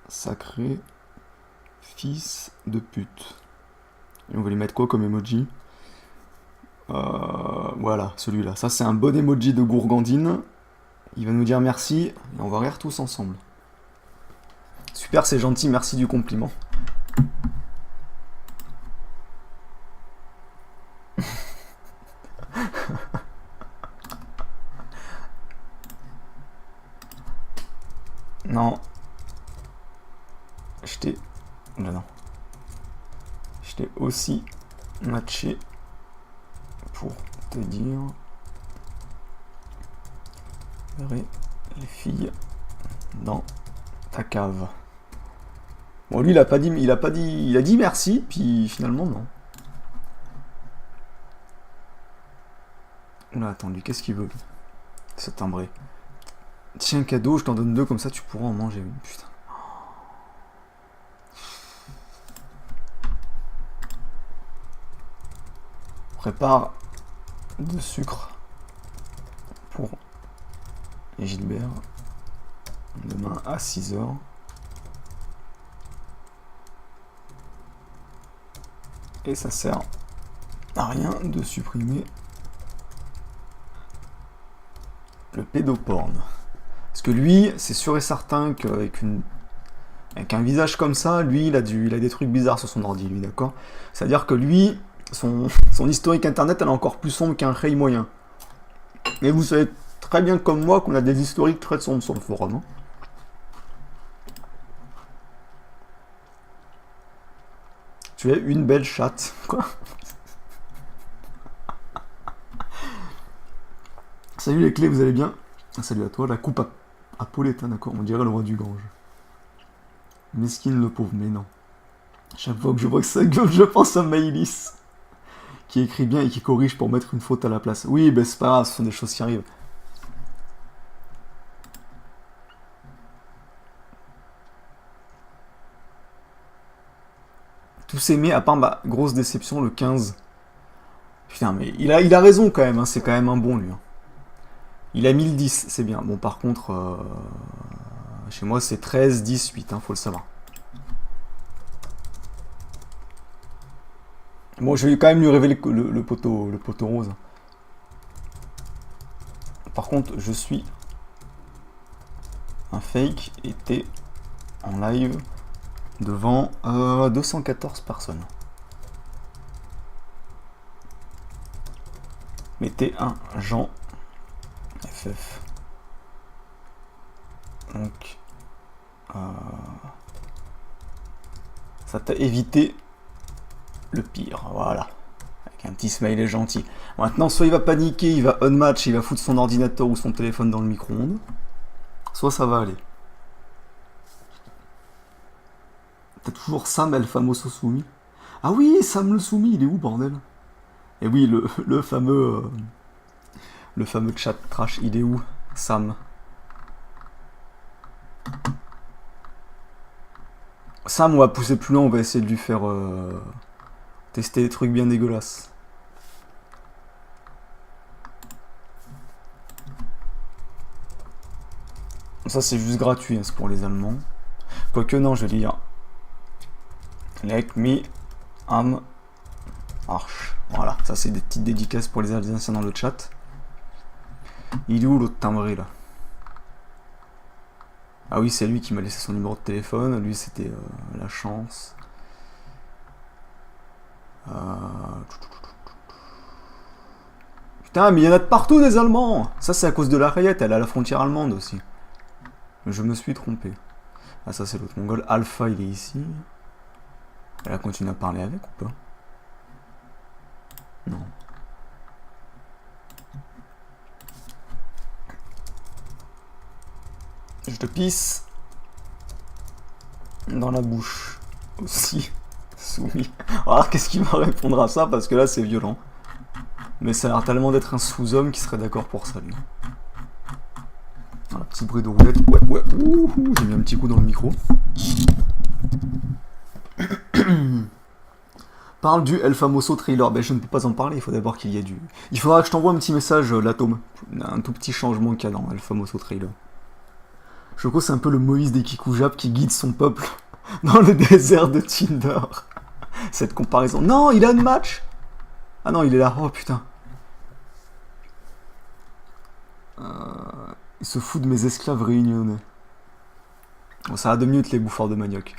sacré fils de pute. Et on va lui mettre quoi comme emoji? Voilà, celui-là. Ça, c'est un bon emoji de gourgandine. Il va nous dire merci et on va rire tous ensemble. Super, c'est gentil, merci du compliment. Non. Je t'ai... non. Je t'ai aussi matché pour te dire... verrez les filles dans ta cave. Bon, lui, il a dit merci, puis finalement, non. Oula, attends, lui, qu'est-ce qu'il veut? Ce timbré. Tiens, cadeau, je t'en donne 2, comme ça tu pourras en manger une, putain. Prépare de sucre pour Gilbert demain à 6h. Et ça sert à rien de supprimer le pédoporn. Parce que lui, c'est sûr et certain qu'avec un visage comme ça, lui, il a des trucs bizarres sur son ordi, lui, d'accord? C'est-à-dire que lui, son historique internet, elle est encore plus sombre qu'un Ray moyen. Et vous savez très bien comme moi qu'on a des historiques très sombres sur le forum. Hein. Tu es une belle chatte. Quoi? Salut les clés, vous allez bien? Salut à toi, la coupe à Pauletta, d'accord? On dirait le roi du Gange. Mesquine le pauvre, mais non. Chaque fois que je vois que ça gueule, je pense à Maïlis. Qui écrit bien et qui corrige pour mettre une faute à la place. Oui, ben c'est pas grave, ce sont des choses qui arrivent. Tous aimés, à part ma grosse déception, le 15. Putain, mais il a raison quand même, hein, c'est quand même un bon lui. Hein. Il a mis le 10, c'est bien. Bon, par contre, chez moi c'est 13, 18, hein, faut le savoir. Bon, je vais quand même lui révéler le poteau rose. Par contre, je suis un fake et t'es en live devant 214 personnes. Mettez un Jean FF. Donc, ça t'a évité le pire, voilà. Avec un petit smiley gentil. Maintenant, soit il va paniquer, il va unmatch, il va foutre son ordinateur ou son téléphone dans le micro-ondes. Soit ça va aller. T'as toujours Sam El Famoso Soumis. Ah oui, Sam le Soumis, il est où, bordel? Et oui, le fameux chat trash, il est où, Sam? Sam, on va pousser plus loin, on va essayer de lui faire tester des trucs bien dégueulasses. Ça, c'est juste gratuit, hein, c'est pour les Allemands. Quoique, non, je vais lire. Let me am arch. Voilà, ça, c'est des petites dédicaces pour les Alsaciens dans le chat. Il est où l'autre timbré, là? Ah oui, c'est lui qui m'a laissé son numéro de téléphone. Lui, c'était la chance. Putain, mais il y en a de partout des Allemands. Ça, c'est à cause de la rayette, elle est à la frontière allemande aussi. Je me suis trompé. Ah, ça, c'est l'autre mongol. Alpha, il est ici. Elle a continué à parler avec ou pas? Non. Je te pisse dans la bouche aussi. Soumis. Alors, qu'est-ce qu'il va répondre à ça? Parce que là, c'est violent. Mais ça a l'air tellement d'être un sous-homme qui serait d'accord pour ça, lui. Voilà, petit bruit de roulette. Ouais, ouais. Ouh, j'ai mis un petit coup dans le micro. Parle du El Famoso trailer. Ben, je ne peux pas en parler, il faut d'abord qu'il y ait du... Il faudra que je t'envoie un petit message, l'atome. Un tout petit changement qu'il y a dans El Famoso trailer. Shoko, c'est un peu le Moïse des Kikujap qui guide son peuple dans le désert de Tinder. Cette comparaison. Non, il a un match. Ah non, il est là. Oh putain. Il se fout de mes esclaves réunionnais. Bon, ça a 2 minutes les bouffeurs de manioc.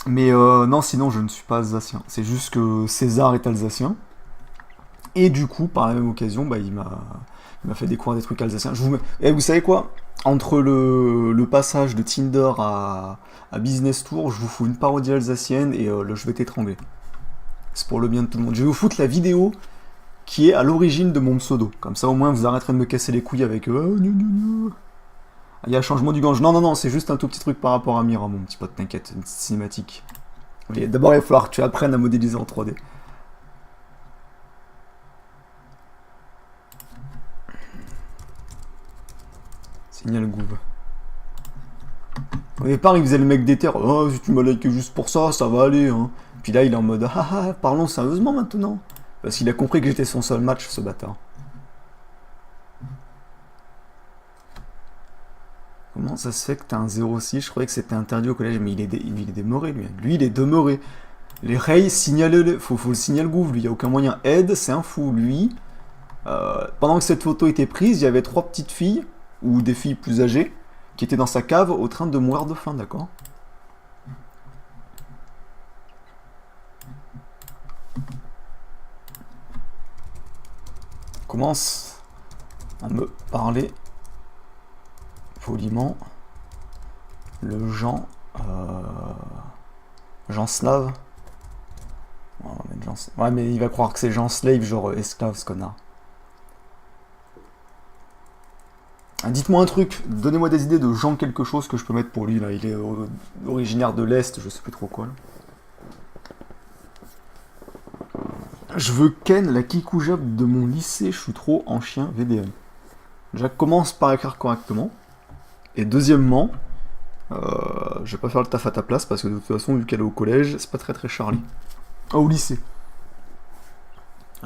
Mais non, sinon je ne suis pas alsacien. C'est juste que César est alsacien. Et du coup, par la même occasion, bah, il m'a fait découvrir des trucs alsaciens. Et vous savez quoi? Entre le passage de Tinder à Business Tour, je vous fous une parodie alsacienne et je vais t'étrangler. C'est pour le bien de tout le monde. Je vais vous foutre la vidéo qui est à l'origine de mon pseudo. Comme ça, au moins, vous arrêterez de me casser les couilles avec... Il y a un changement du Gange. Non, non, non, c'est juste un tout petit truc par rapport à Mira, mon petit pote, t'inquiète, une cinématique. D'abord, il va falloir que tu apprennes à modéliser en 3D. Signal Gouv. Au départ, il faisait le mec d'éther. Oh, si tu m'as liké juste pour ça, ça va aller. Hein. Puis là, il est en mode ah ah, parlons sérieusement maintenant. Parce qu'il a compris que j'étais son seul match, ce bâtard. Comment ça se fait que t'as un 06? Je croyais que c'était interdit au collège, mais il est demeuré, lui. Lui, il est demeuré. Les rails, signalez-le. Faut le signaler Gouv, lui. Il n'y a aucun moyen. Ed, c'est un fou, lui. Pendant que cette photo était prise, il y avait 3 petites filles, ou des filles plus âgées, qui étaient dans sa cave au train de mourir de faim, d'accord? Commence à me parler poliment. Le Jean Slave. Ouais, mais il va croire que c'est Jean Slave, genre esclave, ce connard. Dites-moi un truc, donnez-moi des idées de Jean quelque chose que je peux mettre pour lui, là. Il est originaire de l'Est, je sais plus trop quoi, là. Je veux Ken, la Kikujab de mon lycée, je suis trop en chien VDM. Déjà, commence par écrire correctement. Et deuxièmement, je vais pas faire le taf à ta place, parce que de toute façon, vu qu'elle est au collège, c'est pas très très Charlie. Ah, au lycée.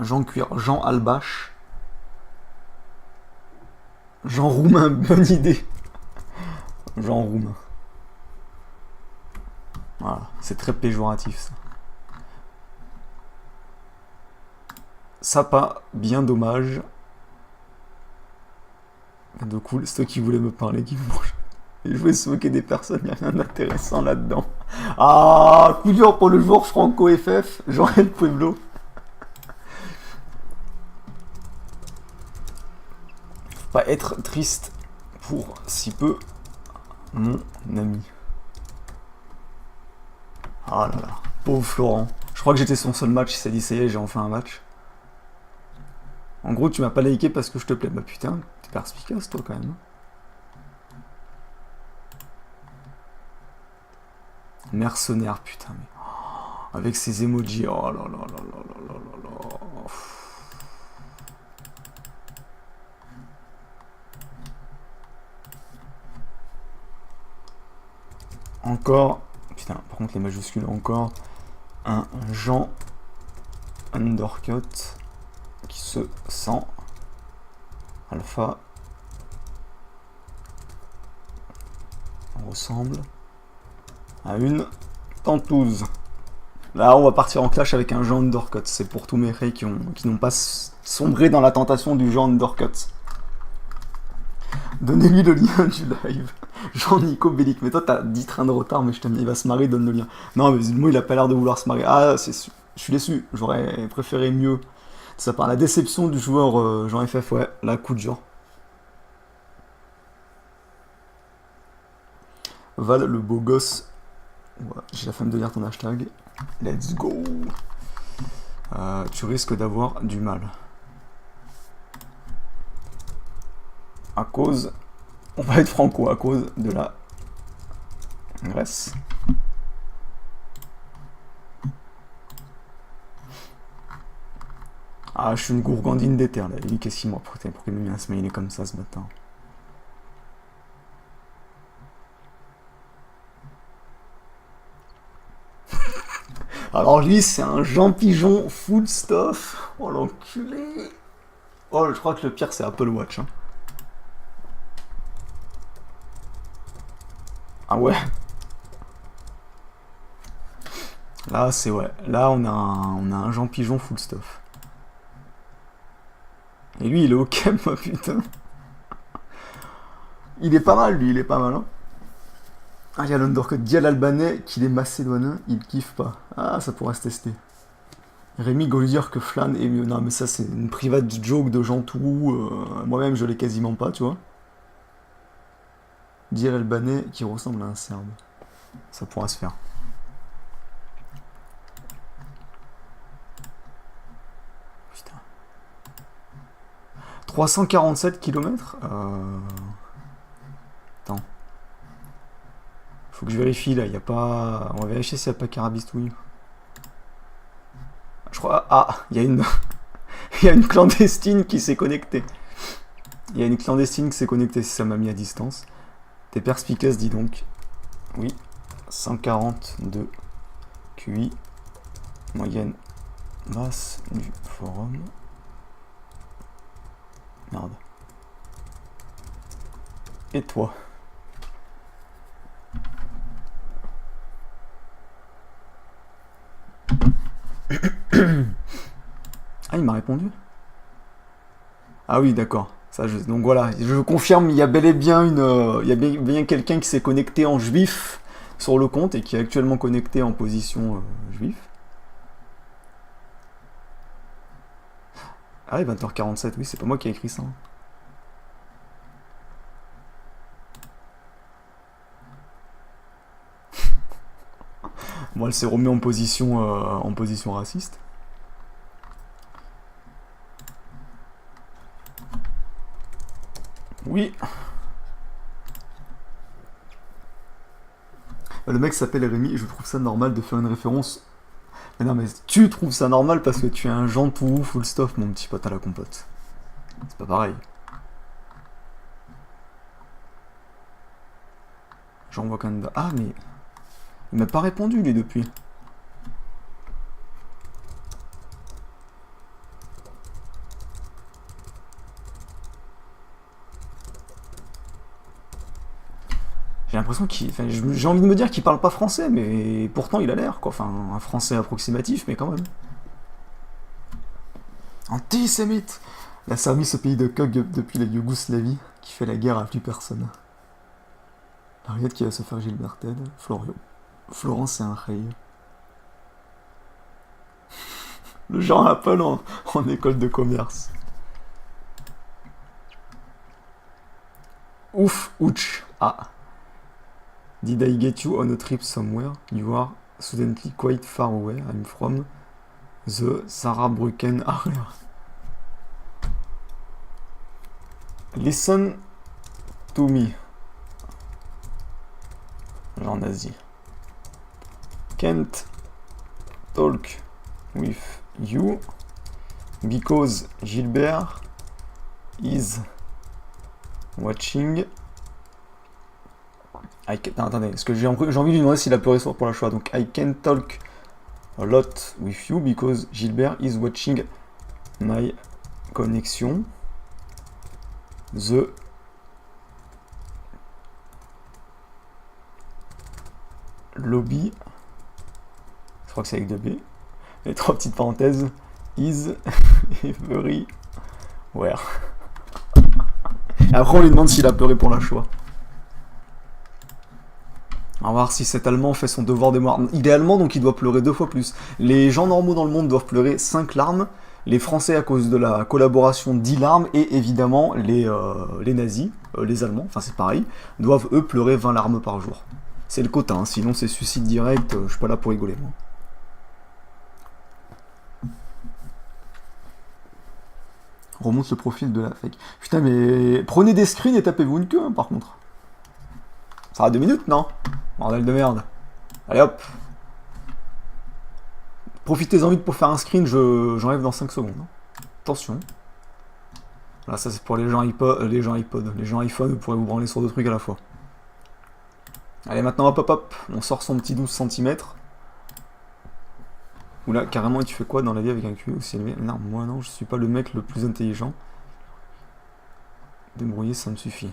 Jean Cuir, Jean Albache. Jean Roumain, bonne idée. Jean Roumain. Voilà, c'est très péjoratif ça. Ça pas, bien dommage. De cool, c'est toi qui voulais me parler, qui me mange. Et je voulais se moquer des personnes, il n'y a rien d'intéressant là-dedans. Ah, coup dur pour le joueur Franco FF, Jean-El Pueblo. Pas être triste pour si peu, mon ami. Ah là là, pauvre Florent. Je crois que j'étais son seul match, il s'est dit ça y est, j'ai enfin un match. En gros, tu m'as pas liké parce que je te plais. Bah putain, t'es perspicace toi quand même. Mercenaire, putain, mais... Oh, avec ses emojis, oh là là là là là là là là. Encore, putain, par contre les majuscules, encore un Jean Undercut qui se sent alpha. On ressemble à une tentouse. Là, on va partir en clash avec un Jean Undercut. C'est pour tous mes rays qui n'ont pas sombré dans la tentation du Jean Undercut. Donnez-lui le lien du live. Jean-Nico Bellic. Mais toi, t'as 10 trains de retard, mais je t'aime. Il va se marrer, donne le lien. Non, mais moi, il a pas l'air de vouloir se marrer. Ah, je suis déçu. J'aurais préféré mieux. Ça part la déception du joueur Jean FF, ouais, là, coup de genre. Val, le beau gosse. Ouais, j'ai la flemme de lire ton hashtag. Let's go. Tu risques d'avoir du mal. À cause... On va être franco, à cause de la Grèce. Ah, je suis une gourgandine d'éther, là. Il dit qu'est-ce qu'il m'a pris? Pourquoi il m'a mis un smiley comme ça ce matin? Alors lui, c'est un Jean Pigeon full stuff. Oh l'enculé. Oh, je crois que le pire, c'est Apple Watch. Hein. Ah ouais. Là, c'est ouais. Là, on a un Jean Pigeon full stuff. Et lui, il est ok, moi, putain. Il est pas mal, lui, il est pas mal. Hein. Ah, il y a l'undercut Dial Albanais, qu'il est macédonien, il kiffe pas. Ah, ça pourrait se tester. Rémi go lui dire que Flan est mieux. Non, mais ça, c'est une private joke de Jantou. Moi-même, je l'ai quasiment pas, tu vois. Dial Albanais qui ressemble à un Serbe. Ça pourra se faire. Putain. 347 km Attends. Faut que je vérifie là, il y a pas. On va vérifier s'il n'y a pas Carabistouille. Je crois. Ah, il y a une. Il y a une clandestine qui s'est connectée. Il y a une clandestine qui s'est connectée si ça m'a mis à distance. T'es perspicace, dis donc. Oui. 142 QI. Moyenne basse du forum. Merde. Et toi? Ah, il m'a répondu. Ah oui, d'accord. Donc voilà, je confirme, il y a bel et bien il y a bien quelqu'un qui s'est connecté en juif sur le compte et qui est actuellement connecté en position juif. Ah oui, 20h47, oui, c'est pas moi qui ai écrit ça. Bon, elle s'est remise en position raciste. Oui. Le mec s'appelle Rémi, je trouve ça normal de faire une référence. Mais non, mais tu trouves ça normal parce que tu es un Jantou full stuff, mon petit pote à la compote. C'est pas pareil. Jean Wakanda. Ah, mais. Il m'a pas répondu, lui, depuis. J'ai l'impression qu'il... Enfin, j'ai envie de me dire qu'il parle pas français, mais pourtant il a l'air, quoi. Enfin, un français approximatif, mais quand même. Antisémite. La Serbie, ce pays de coq depuis la Yougoslavie, qui fait la guerre à plus personne. Ariette qui va se faire Gilbert Ted. Florence, c'est un rey. Le genre Apple en école de commerce. Ouf, ouch. Ah. Did I get you on a trip somewhere? You are suddenly quite far away. I'm from the Saarbrücken area. Listen to me. Genre nazi. Can't talk with you because Gilbert is watching. Non, attendez, parce que j'ai envie de lui demander s'il a pleuré pour la choix. Donc, I can't talk a lot with you because Gilbert is watching my connection. The lobby. Je crois que c'est avec 2B. Les 3 petites parenthèses. Is very where. Après, on lui demande s'il a pleuré pour la choix. On va voir si cet Allemand fait son devoir de mémoire. Il est allemand, donc il doit pleurer 2 fois plus. Les gens normaux dans le monde doivent pleurer 5 larmes. les Français à cause de la collaboration d'Ilarme et évidemment les nazis, les Allemands, enfin c'est pareil, doivent eux pleurer 20 larmes par jour. C'est le quota, hein, sinon c'est suicide direct, je suis pas là pour rigoler moi. Remonte le profil de la fake. Putain mais prenez des screens et tapez-vous une queue hein, par contre. Ça va 2 minutes non? Bordel de merde. Allez hop. Profitez-en vite pour faire un screen, j'enlève dans 5 secondes. Attention. Voilà, ça c'est pour les gens iPod, les gens iPhone, vous pourrez vous branler sur deux trucs à la fois. Allez, maintenant hop hop hop, on sort son petit 12 cm. Oula, carrément, tu fais quoi dans la vie avec un QI aussi élevé? Non, moi non, je suis pas le mec le plus intelligent. Débrouiller, ça me suffit.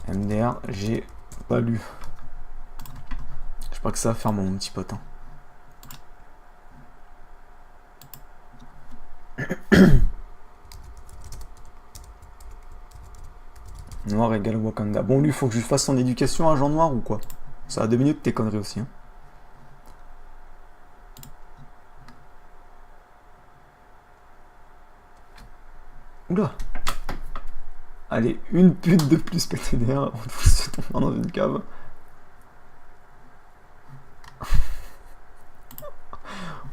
MDR, j'ai pas lu. Je crois que ça va faire mon petit pote. Hein. Noir égale Wakanda. Bon, lui, faut que je lui fasse son éducation à Jean Noir ou quoi? Ça a 2 minutes, tes conneries aussi. Hein. Oula! Allez, une pute de plus PTDR, on se tombe dans une cave.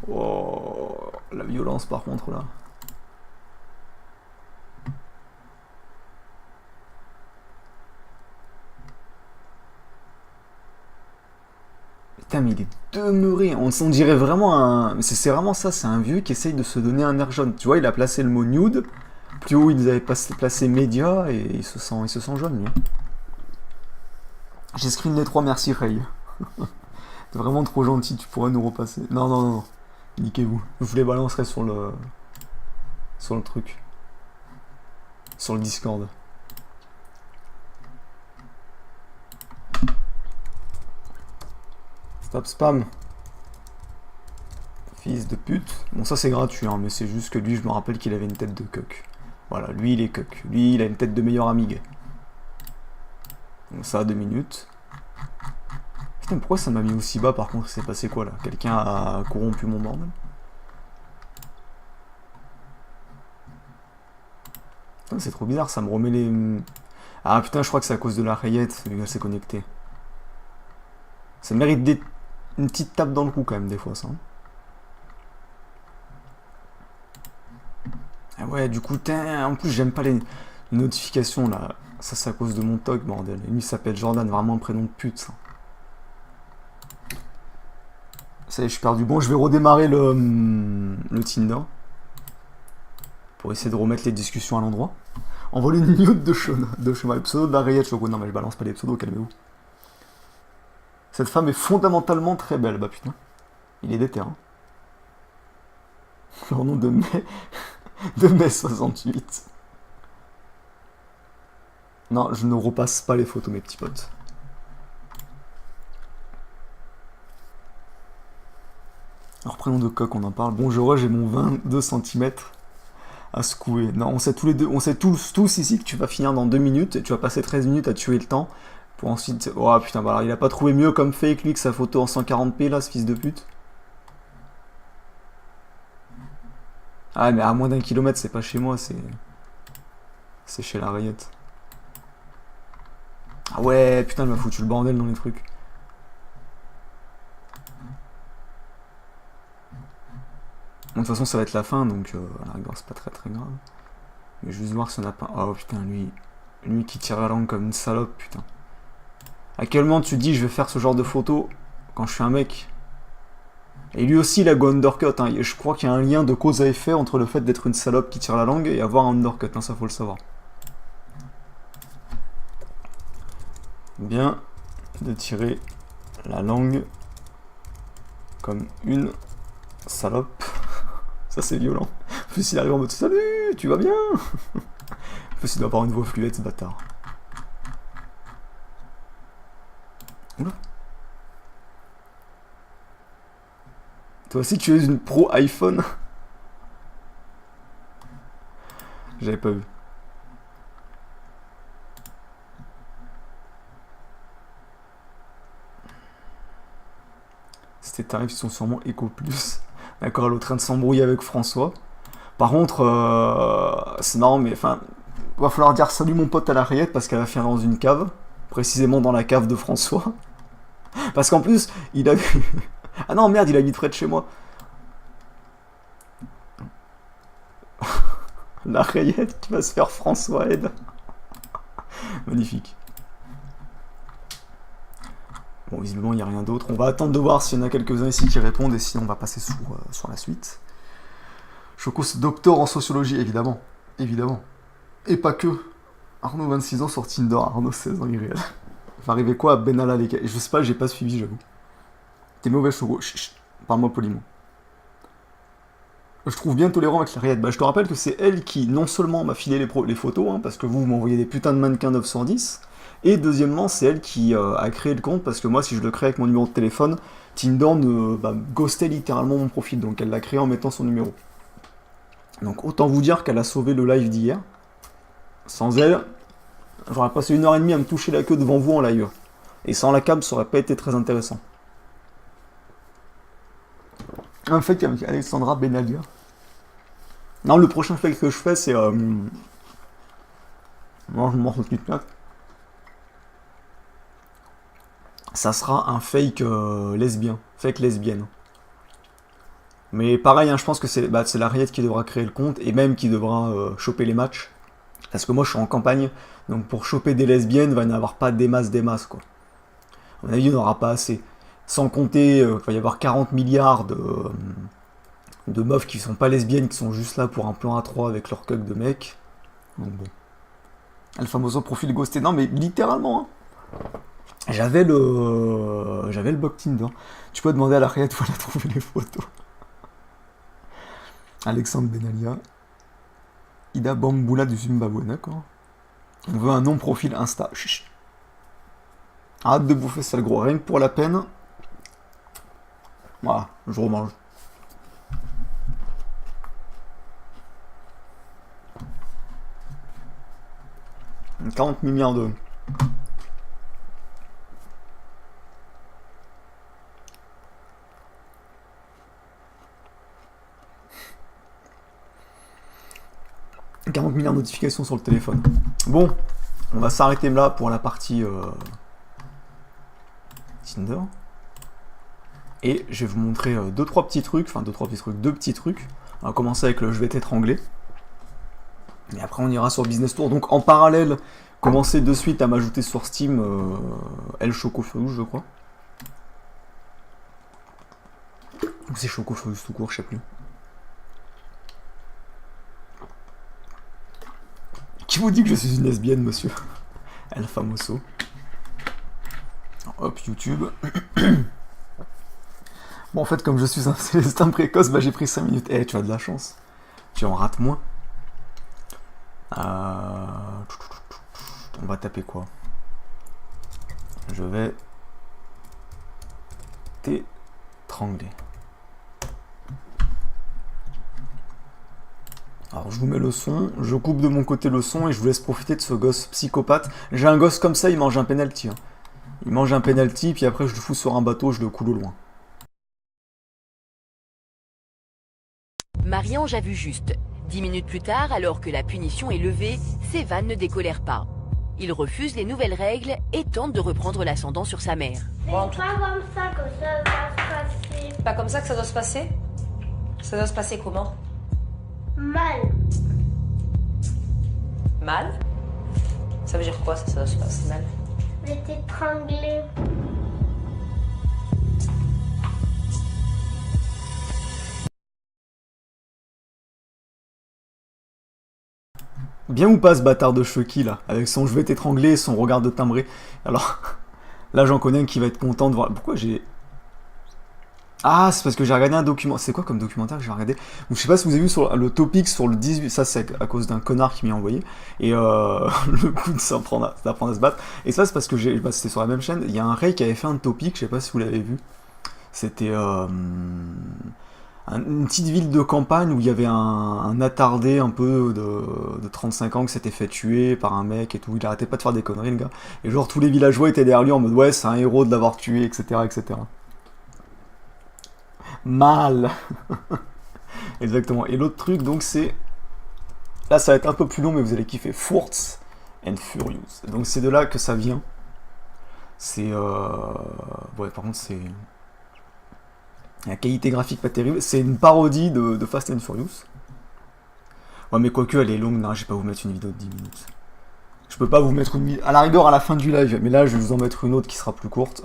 Oh, la violence par contre là. Putain mais il est demeuré, on dirait vraiment un... C'est vraiment ça, c'est un vieux qui essaye de se donner un air jaune. Tu vois, il a placé le mot nude, plus haut ils avaient placé média et il se sent jaune lui. J'ai screen les 3, merci Ray. T'es vraiment trop gentil, tu pourrais nous repasser. Non, non, non. Niquez-vous. Je vous les balancerai sur le truc. Sur le Discord. Stop spam. Fils de pute. Bon, ça c'est gratuit, hein, mais c'est juste que lui, je me rappelle qu'il avait une tête de cuck. Voilà, lui il est cuck. Lui, il a une tête de meilleur amigue. Donc ça a 2 minutes. Putain, pourquoi ça m'a mis aussi bas par contre? C'est passé quoi là? Quelqu'un a corrompu mon bordel? Putain, c'est trop bizarre, ça me remet les... Ah putain, je crois que c'est à cause de la rayette, vu qu'elle s'est connectée. Ça mérite une petite tape dans le cou quand même des fois ça. Hein. Ah ouais, du coup, en plus j'aime pas les notifications là. Ça c'est à cause de mon toc, bordel. Lui il s'appelle Jordan, vraiment un prénom de pute ça. Ça y est, je suis perdu. Bon, je vais redémarrer le Tinder. Pour essayer de remettre les discussions à l'endroit. Envoie une mute de chemin. Le pseudo de la rayette, Choco. Non, mais je balance pas les pseudos, calmez-vous. Cette femme est fondamentalement très belle. Bah putain. Il est déter. Hein. Leur nom de mai 68. Non, je ne repasse pas les photos, mes petits potes. Alors, prénom de coq, on en parle. Bonjour, j'ai mon 22 cm à secouer. Non, on sait tous les deux, on sait tous ici que tu vas finir dans 2 minutes et tu vas passer 13 minutes à tuer le temps pour ensuite... Oh putain, bah alors, il a pas trouvé mieux comme fake lui que sa photo en 140p là, ce fils de pute. Ah mais à moins d'1 kilomètre, c'est pas chez moi, c'est chez la rayette. Ah ouais, putain, il m'a foutu le bordel dans les trucs. Bon, de toute façon, ça va être la fin, donc à la rigueur, c'est pas très grave. Mais juste voir si on a pas... Oh putain, lui qui tire la langue comme une salope, putain. À quel moment tu te dis je vais faire ce genre de photo quand je suis un mec? Et lui aussi il a go undercut, hein. Je crois qu'il y a un lien de cause à effet entre le fait d'être une salope qui tire la langue et avoir un undercut, hein, ça faut le savoir. Bien de tirer la langue comme une salope. Ça c'est violent. En plus il arrive en mode salut, tu vas bien? En plus il doit avoir une voix fluette ce bâtard. Oula. Toi aussi tu es une pro iPhone? J'avais pas vu. Ces tarifs sont sûrement Eco Plus. D'accord, elle est en train de s'embrouiller avec François. Par contre, c'est marrant, mais enfin, va falloir dire salut mon pote à la rillette parce qu'elle va finir dans une cave, précisément dans la cave de François. Parce qu'en plus, il a vu. Ah non, merde, il habite près de chez moi. La rillette qui va se faire François aide. Magnifique. Bon, visiblement, il n'y a rien d'autre. On va attendre de voir s'il y en a quelques-uns ici qui répondent et sinon on va passer sur la suite. Choco, c'est docteur en sociologie, évidemment. Évidemment. Et pas que. Arnaud, 26 ans, sur Tinder. Arnaud, 16 ans, irréel. Va arriver quoi à Benalla, les gars? Je sais pas, j'ai pas suivi, j'avoue. T'es mauvais, Choco. Chut, chut. Parle-moi poliment. Je trouve bien tolérant avec la rillette. Bah, je te rappelle que c'est elle qui, non seulement m'a filé les photos, hein, parce que vous m'envoyez des putains de mannequins 910, et deuxièmement, c'est elle qui a créé le compte, parce que moi, si je le crée avec mon numéro de téléphone, Tinder ghostait littéralement mon profil, donc elle l'a créé en mettant son numéro. Donc autant vous dire qu'elle a sauvé le live d'hier. Sans elle, j'aurais passé 1h30 à me toucher la queue devant vous en live. Et sans la cam, ça aurait pas été très intéressant. Un fake avec Alexandra Benalia. Non, le prochain fake que je fais, c'est... Non, je me mords le Kit Kat. Ça sera un fake lesbien. Fake lesbienne. Mais pareil, hein, je pense que c'est la rillette qui devra créer le compte et même qui devra choper les matchs. Parce que moi, je suis en campagne, donc pour choper des lesbiennes, il va n'y en avoir pas des masses, quoi. À mon avis, il n'y en aura pas assez. Sans compter qu'il va y avoir 40 milliards de meufs qui sont pas lesbiennes, qui sont juste là pour un plan A3 avec leur cuck de mec. Donc bon. El famoso profil ghosté. Non, mais littéralement, hein. J'avais le bug Tinder. Tu peux demander à la rillette où elle a trouvé les photos. Alexandre Benalia. Ida Bamboula du Zimbabwe, d'accord. On veut un nom profil Insta. Chut. Arrête de bouffer ça le gros, rien que pour la peine. Voilà, je remange. « 40 milliards de... » « 40 milliards de notifications sur le téléphone. » Bon, on va s'arrêter là pour la partie Tinder. Et je vais vous montrer deux petits trucs. On va commencer avec le je vais t'étrangler. Et après on ira sur Business Tour. Donc en parallèle, commencez de suite à m'ajouter sur Steam El Chocofeus, je crois. Ou c'est Chocofeus tout court, je sais plus. Qui vous dit que je suis une lesbienne, monsieur? El Famoso. Hop, YouTube. Bon, en fait, comme je suis un célestin précoce, bah, j'ai pris 5 minutes. Eh, tu as de la chance. Tu en rates moins. On va taper quoi? Je vais t'étrangler. Alors je vous mets le son, je coupe de mon côté le son et je vous laisse profiter de ce gosse psychopathe. J'ai un gosse comme ça, il mange un penalty. Hein. Il mange un penalty, puis après je le fous sur un bateau, je le coule au loin. Marie-Ange a vu juste. 10 minutes plus tard, alors que la punition est levée, ses vannes ne décolèrent pas. Il refuse les nouvelles règles et tente de reprendre l'ascendant sur sa mère. C'est pas comme ça que ça va se passer. Pas comme ça que ça doit se passer? Ça doit se passer comment? Mal. Mal? Ça veut dire quoi ça doit se passer mal? Je vais t'étrangler. Bien ou pas ce bâtard de Chucky là, avec son je vais t'étrangler et son regard de timbré. Alors, là j'en connais un qui va être content de voir... Pourquoi j'ai... Ah, c'est parce que j'ai regardé un document. C'est quoi comme documentaire que j'ai regardé? Donc, je sais pas si vous avez vu sur le topic sur le 18. Ça, c'est à cause d'un connard qui m'y a envoyé. Et le coup de d'apprendre à se battre. Et ça, c'est parce que c'était sur la même chaîne. Il y a un Ray qui avait fait un topic. Je sais pas si vous l'avez vu. C'était une petite ville de campagne où il y avait un attardé un peu de 35 ans qui s'était fait tuer par un mec et tout. Il arrêtait pas de faire des conneries, le gars. Et genre, tous les villageois étaient derrière lui en mode ouais, c'est un héros de l'avoir tué, etc., etc. Mal. Exactement. Et l'autre truc, donc, c'est... Là, ça va être un peu plus long, mais vous allez kiffer. Furts and Furious. Donc, c'est de là que ça vient. C'est... Ouais, par contre, c'est... La qualité graphique pas terrible. C'est une parodie de Fast and Furious. Ouais, mais quoique, elle est longue. Non, je vais pas vous mettre une vidéo de 10 minutes. Je peux pas vous mettre une vidéo... À la rigueur, à la fin du live. Mais là, je vais vous en mettre une autre qui sera plus courte.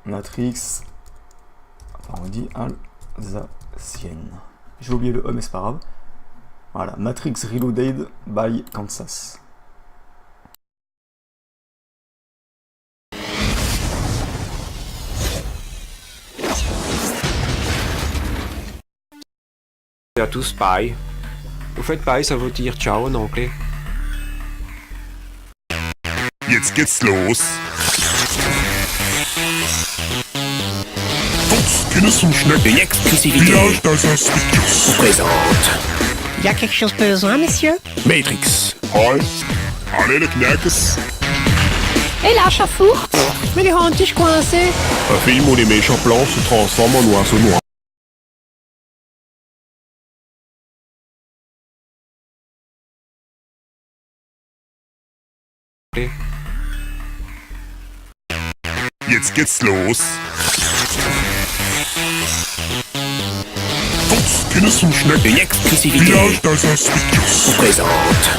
Matrix... Enfin, on dit Alsacienne. J'ai oublié le E, mais c'est pas grave. Voilà, Matrix Reloaded by Kansas. À tous, pareil. Vous faites pareil, ça veut dire ciao en anglais. Jetzt geht's los. Fuchs, Kindes und Schneck. Une exclusivité Village d'Alsace-Pictus. présente Y a quelque chose besoin, monsieur? Matrix. Hi. Allez, les Knackes. Et la chafourte? Mais les hantiches coincés? Un film où les méchants plans se transforment en oiseaux noirs. Jetzt geht's los. Fuchs, Kindes und Schneck. Une exclusivité Village d'Alsace-Pictus. présente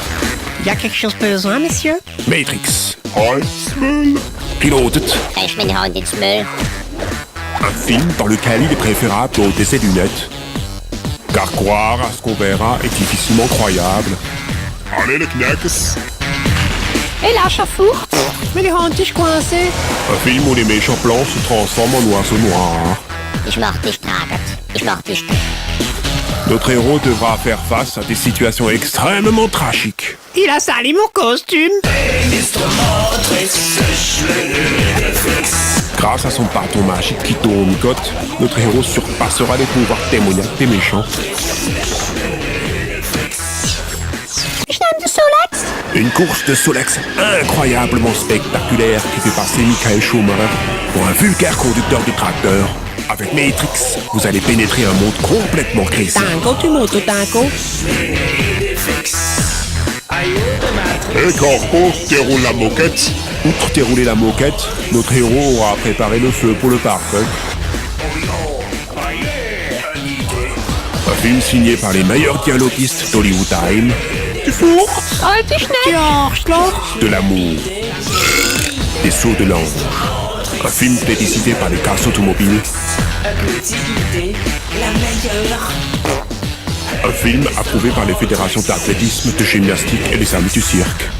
Y a quelque chose besoin, monsieur? Matrix. Hi. Smell. Reloaded. Ich bin heute ins Müll. Un film dans lequel il est préférable d'ôter ses lunettes. Car croire à ce qu'on verra est difficilement croyable. Allez, les Knackes. Et la chafourte? Mais les hantiches coincés? Un film où les méchants plans se transforment en oiseaux noirs. Ich mach dich tragend. Ich mach dich. Notre héros devra faire face à des situations extrêmement tragiques. Il a sali mon costume! Grâce à son bâton magique qui tournicote, notre héros surpassera les pouvoirs démoniaques des méchants. Ich nehm du Solex! Une course de Solex incroyablement spectaculaire qui fait passer Michael Schumacher pour un vulgaire conducteur de tracteur. Avec Matrix, vous allez pénétrer un monde complètement crazy. Tango, tu montes au tango? Hé Corpo, déroule la moquette. Outre dérouler la moquette, notre héros aura préparé le feu pour le pare-feu. Un film signé par les meilleurs dialoguistes d'Hollywood Time. Du four, Alte Schneck! Du Arschloch! de l'amour, des sauts de l'ange. Un film plébiscité par les classes automobiles. Un film approuvé par les fédérations d'athlétisme, de gymnastique et les amis du cirque.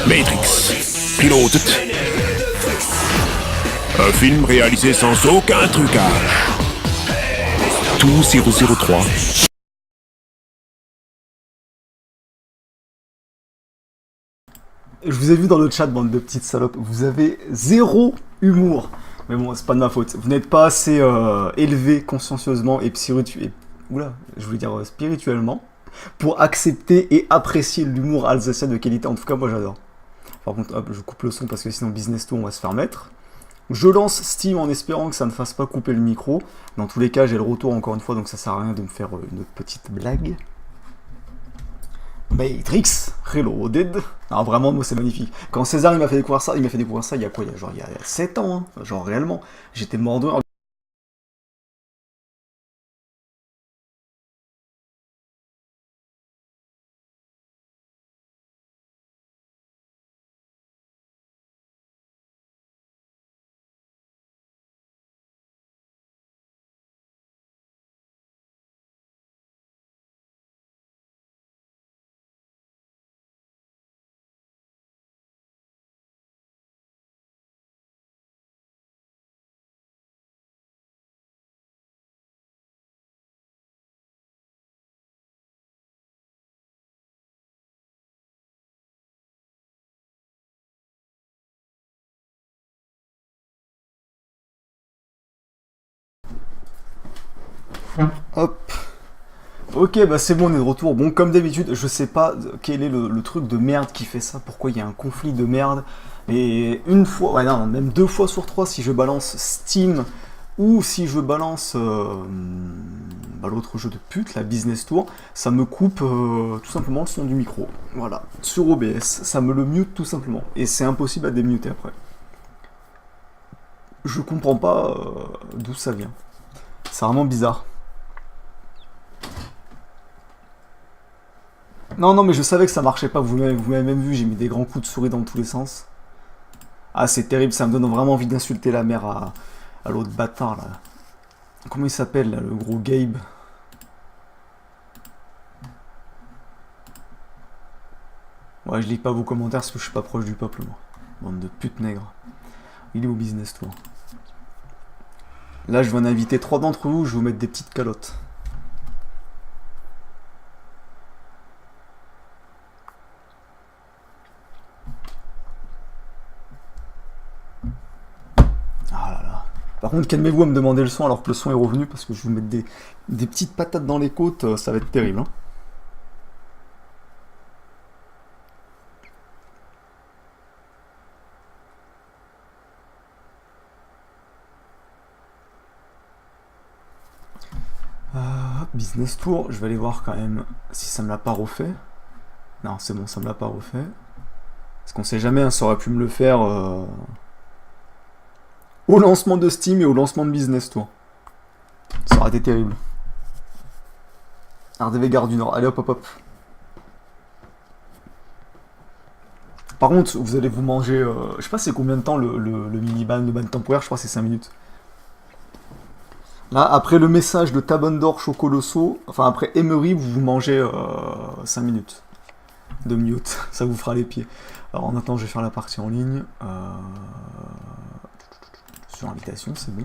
Matrix, Reloaded. Un film réalisé sans aucun trucage. Tout 003. Je vous ai vu dans le chat, bande de petites salopes. Vous avez zéro humour. Mais bon, c'est pas de ma faute. Vous n'êtes pas assez élevé consciencieusement et spirituellement pour accepter et apprécier l'humour alsacien de qualité. En tout cas, moi j'adore. Par contre, hop, je coupe le son parce que sinon Business 2, on va se faire mettre. Je lance Steam en espérant que ça ne fasse pas couper le micro. Dans tous les cas, j'ai le retour encore une fois, donc ça sert à rien de me faire une petite blague. Matrix Reloaded. Non, vraiment, moi c'est magnifique. Quand César il m'a fait découvrir ça, il y a quoi? Il y a 7 ans, hein. Genre réellement. J'étais mort de rire. Hop. Ok, bah c'est bon, on est de retour. Bon, comme d'habitude, je sais pas quel est le truc de merde qui fait ça, pourquoi il y a un conflit de merde. Et une fois, ouais non, même 2 fois sur 3, si je balance Steam ou si je balance l'autre jeu de pute, la Business Tour, ça me coupe tout simplement le son du micro. Voilà, sur OBS, ça me le mute tout simplement. Et c'est impossible à démuter après. Je comprends pas d'où ça vient. C'est vraiment bizarre. Non, mais je savais que ça marchait pas, vous m'avez même vu, j'ai mis des grands coups de souris dans tous les sens. Ah, c'est terrible, ça me donne vraiment envie d'insulter la mère à l'autre bâtard, là. Comment il s'appelle, là, le gros Gabe? Ouais, je lis pas vos commentaires parce que je suis pas proche du peuple, moi. Bande de putes nègres. Il est au Business Tour. Là, je vais en inviter 3 d'entre vous, je vais vous mettre des petites calottes. Par contre, calmez-vous à me demander le son alors que le son est revenu, parce que je vais vous mettre des petites patates dans les côtes, ça va être terrible. Hein. Business Tour, je vais aller voir quand même si ça me l'a pas refait. Non, c'est bon, ça me l'a pas refait. Parce qu'on sait jamais, hein, ça aurait pu me le faire... au lancement de Steam et au lancement de Business Tour. Ça aurait été terrible. RDV Gare du Nord. Allez hop hop hop. Par contre, vous allez vous manger... je sais pas c'est combien de temps le mini-ban, le ban temporaire, je crois que c'est 5 minutes. Là, après le message de Tabondor Chocolosso, enfin après Emery, vous vous mangez 5 minutes de mute. Ça vous fera les pieds. Alors en attendant, je vais faire la partie en ligne. Sur invitation, c'est bon.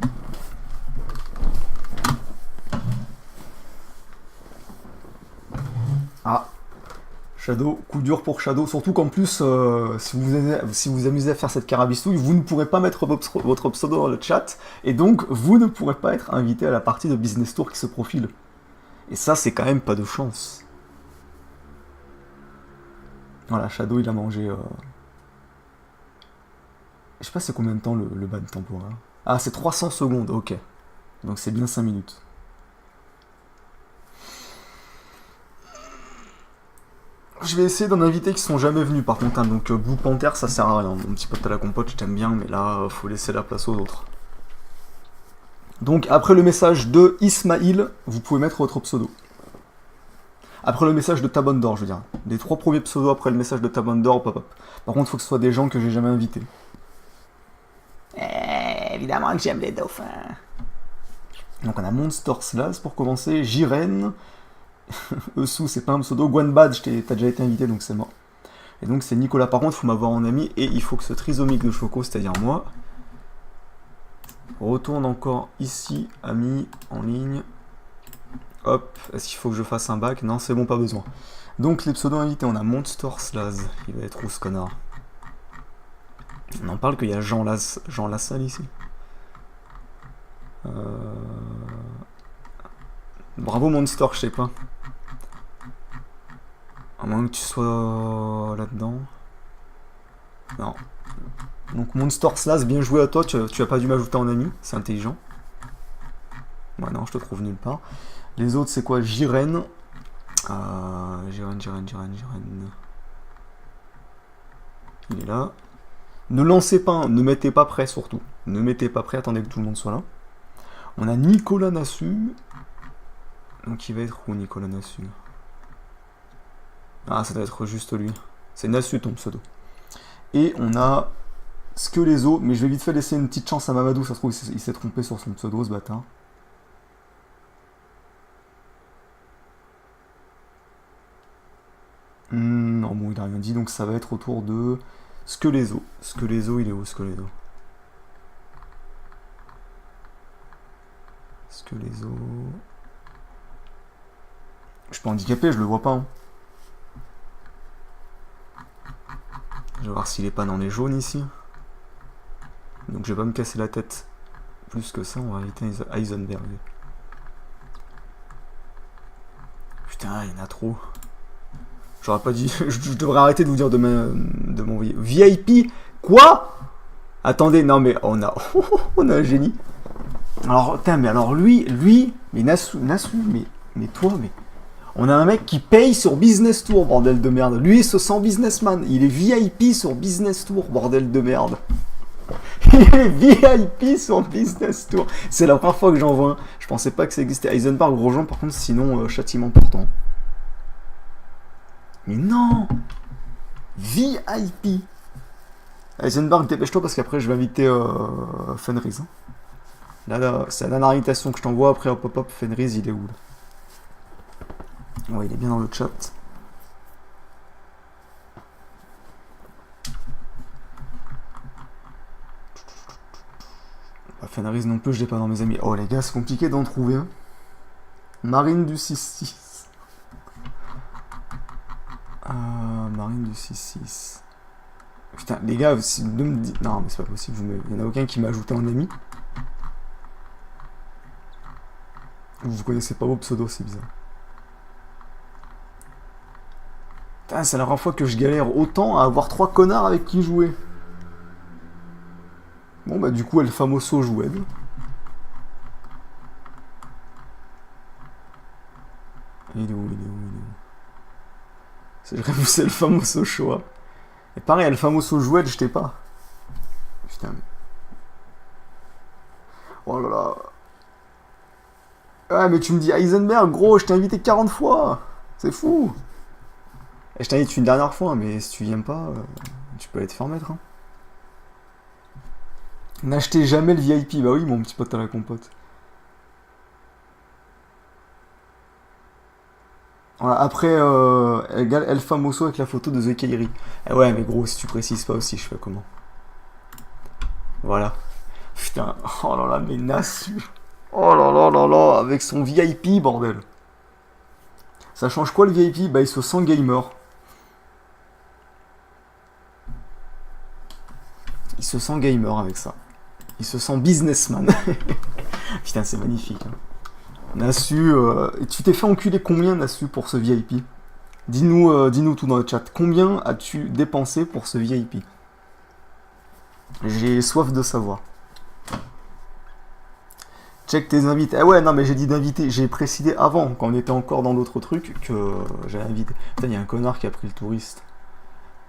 Ah, Shadow, coup dur pour Shadow, surtout qu'en plus, si vous amusez à faire cette carabistouille, vous ne pourrez pas mettre votre pseudo dans le chat, et donc vous ne pourrez pas être invité à la partie de Business Tour qui se profile. Et ça, c'est quand même pas de chance. Voilà, Shadow, il a mangé... Je sais pas c'est combien de temps le ban temporaire. Ah, c'est 300 secondes, ok. Donc c'est bien 5 minutes. Je vais essayer d'en inviter qui sont jamais venus par contre. Hein. Donc Blue Panther, ça sert à rien. Mon petit pote à la compote, je t'aime bien, mais là, faut laisser la place aux autres. Donc après le message de Ismail, vous pouvez mettre votre pseudo. Après le message de Tabondor, je veux dire. Les 3 premiers pseudos après le message de Tabondor, hop hop. Par contre, il faut que ce soit des gens que j'ai jamais invités. Évidemment que j'aime les dauphins. Donc on a Monster Slaz pour commencer, Jiren, Esu c'est pas un pseudo, Guanbad, t'as déjà été invité donc c'est mort. Et donc c'est Nicolas, par contre il faut m'avoir en ami et il faut que ce trisomique de Choco, c'est-à-dire moi, retourne encore ici, ami, en ligne. Hop, est-ce qu'il faut que je fasse un bac? Non c'est bon, pas besoin. Donc les pseudos invités, on a Monster Slaz, il va être où ce connard? On en parle qu'il y a Jean Lassalle ici. Bravo Monster, je sais pas. À moins que tu sois là-dedans. Non. Donc Monster Slash, bien joué à toi, tu as pas dû m'ajouter en ami, c'est intelligent. Ouais non, je te trouve nulle part. Les autres c'est quoi? Jiren. Jiren. Il est là. Ne lancez pas, ne mettez pas prêt surtout. Ne mettez pas prêt, attendez que tout le monde soit là. On a Nicolas Nassu. Donc il va être où Nicolas Nassu? Ah, ça doit être juste lui. C'est Nassu ton pseudo. Et on a Skelezo, mais je vais vite fait laisser une petite chance à Mamadou, ça se trouve il s'est trompé sur son pseudo ce bâtard. Non, bon, il a rien dit, donc ça va être autour de Skelezo. Skelezo, il est où Skelezo? Skelezo... Je suis pas handicapé, je le vois pas. Hein. Je vais voir s'il est pas dans les jaunes ici. Donc je vais pas me casser la tête plus que ça, on va éviter Heisenberg. Putain, il y en a trop. J'aurais pas dit... Je devrais arrêter de vous dire de m'envoyer. VIP? Quoi? Attendez, non mais on a un génie. Alors, putain, mais alors lui, mais Nasu, mais toi, mais... On a un mec qui paye sur Business Tour, bordel de merde. Lui, il se sent businessman. Il est VIP sur Business Tour, bordel de merde. Il est VIP sur Business Tour. C'est la première fois que j'en vois un. Je pensais pas que ça existait. Heisenberg, rejoint par contre, sinon, châtiment portant. Mais non! VIP! Heisenberg, dépêche-toi parce qu'après je vais inviter Fenris. Hein. Là, c'est la dernière invitation que je t'envoie. Après, hop, Fenris, il est où là? Ouais, il est bien dans le chat. Fenris non plus, je l'ai pas dans mes amis. Oh les gars, c'est compliqué d'en trouver un. Marine du 6-6. Marine du 6-6. Putain, les gars, si ne me dites... Non, mais c'est pas possible, il n'y en a aucun qui m'a ajouté en ami. Vous connaissez pas vos pseudos, c'est bizarre. Putain, c'est la première fois que je galère autant à avoir 3 connards avec qui jouer. Bon, bah du coup, El Famoso joue Ed. Il est où? C'est le Famoso Shoah. Et pareil, El Famoso jouet, je t'ai pas. Putain. Oh là là. Ouais, mais tu me dis Heisenberg, gros, je t'ai invité 40 fois. C'est fou. Et je t'invite une dernière fois, mais si tu viens pas, tu peux aller te faire mettre. Hein. N'achetez jamais le VIP. Bah oui, mon petit pote à la compote. Voilà, après, El Famoso avec la photo de The Kairi. Eh ouais, mais gros, si tu précises pas aussi, je fais comment? Voilà. Putain, oh là là, mais Nasu. Oh là là là là, avec son VIP, bordel. Ça change quoi le VIP? Bah, il se sent gamer. Il se sent gamer avec ça. Il se sent businessman. Putain, c'est magnifique. Hein. Nasu, tu t'es fait enculer combien, Nasu, pour ce VIP? Dis-nous tout dans le chat. Combien as-tu dépensé pour ce VIP? J'ai soif de savoir. Check tes invités. Eh ouais, non, mais j'ai dit d'inviter. J'ai précisé avant, quand on était encore dans d'autres trucs, que j'allais inviter. Putain, il y a un connard qui a pris le touriste.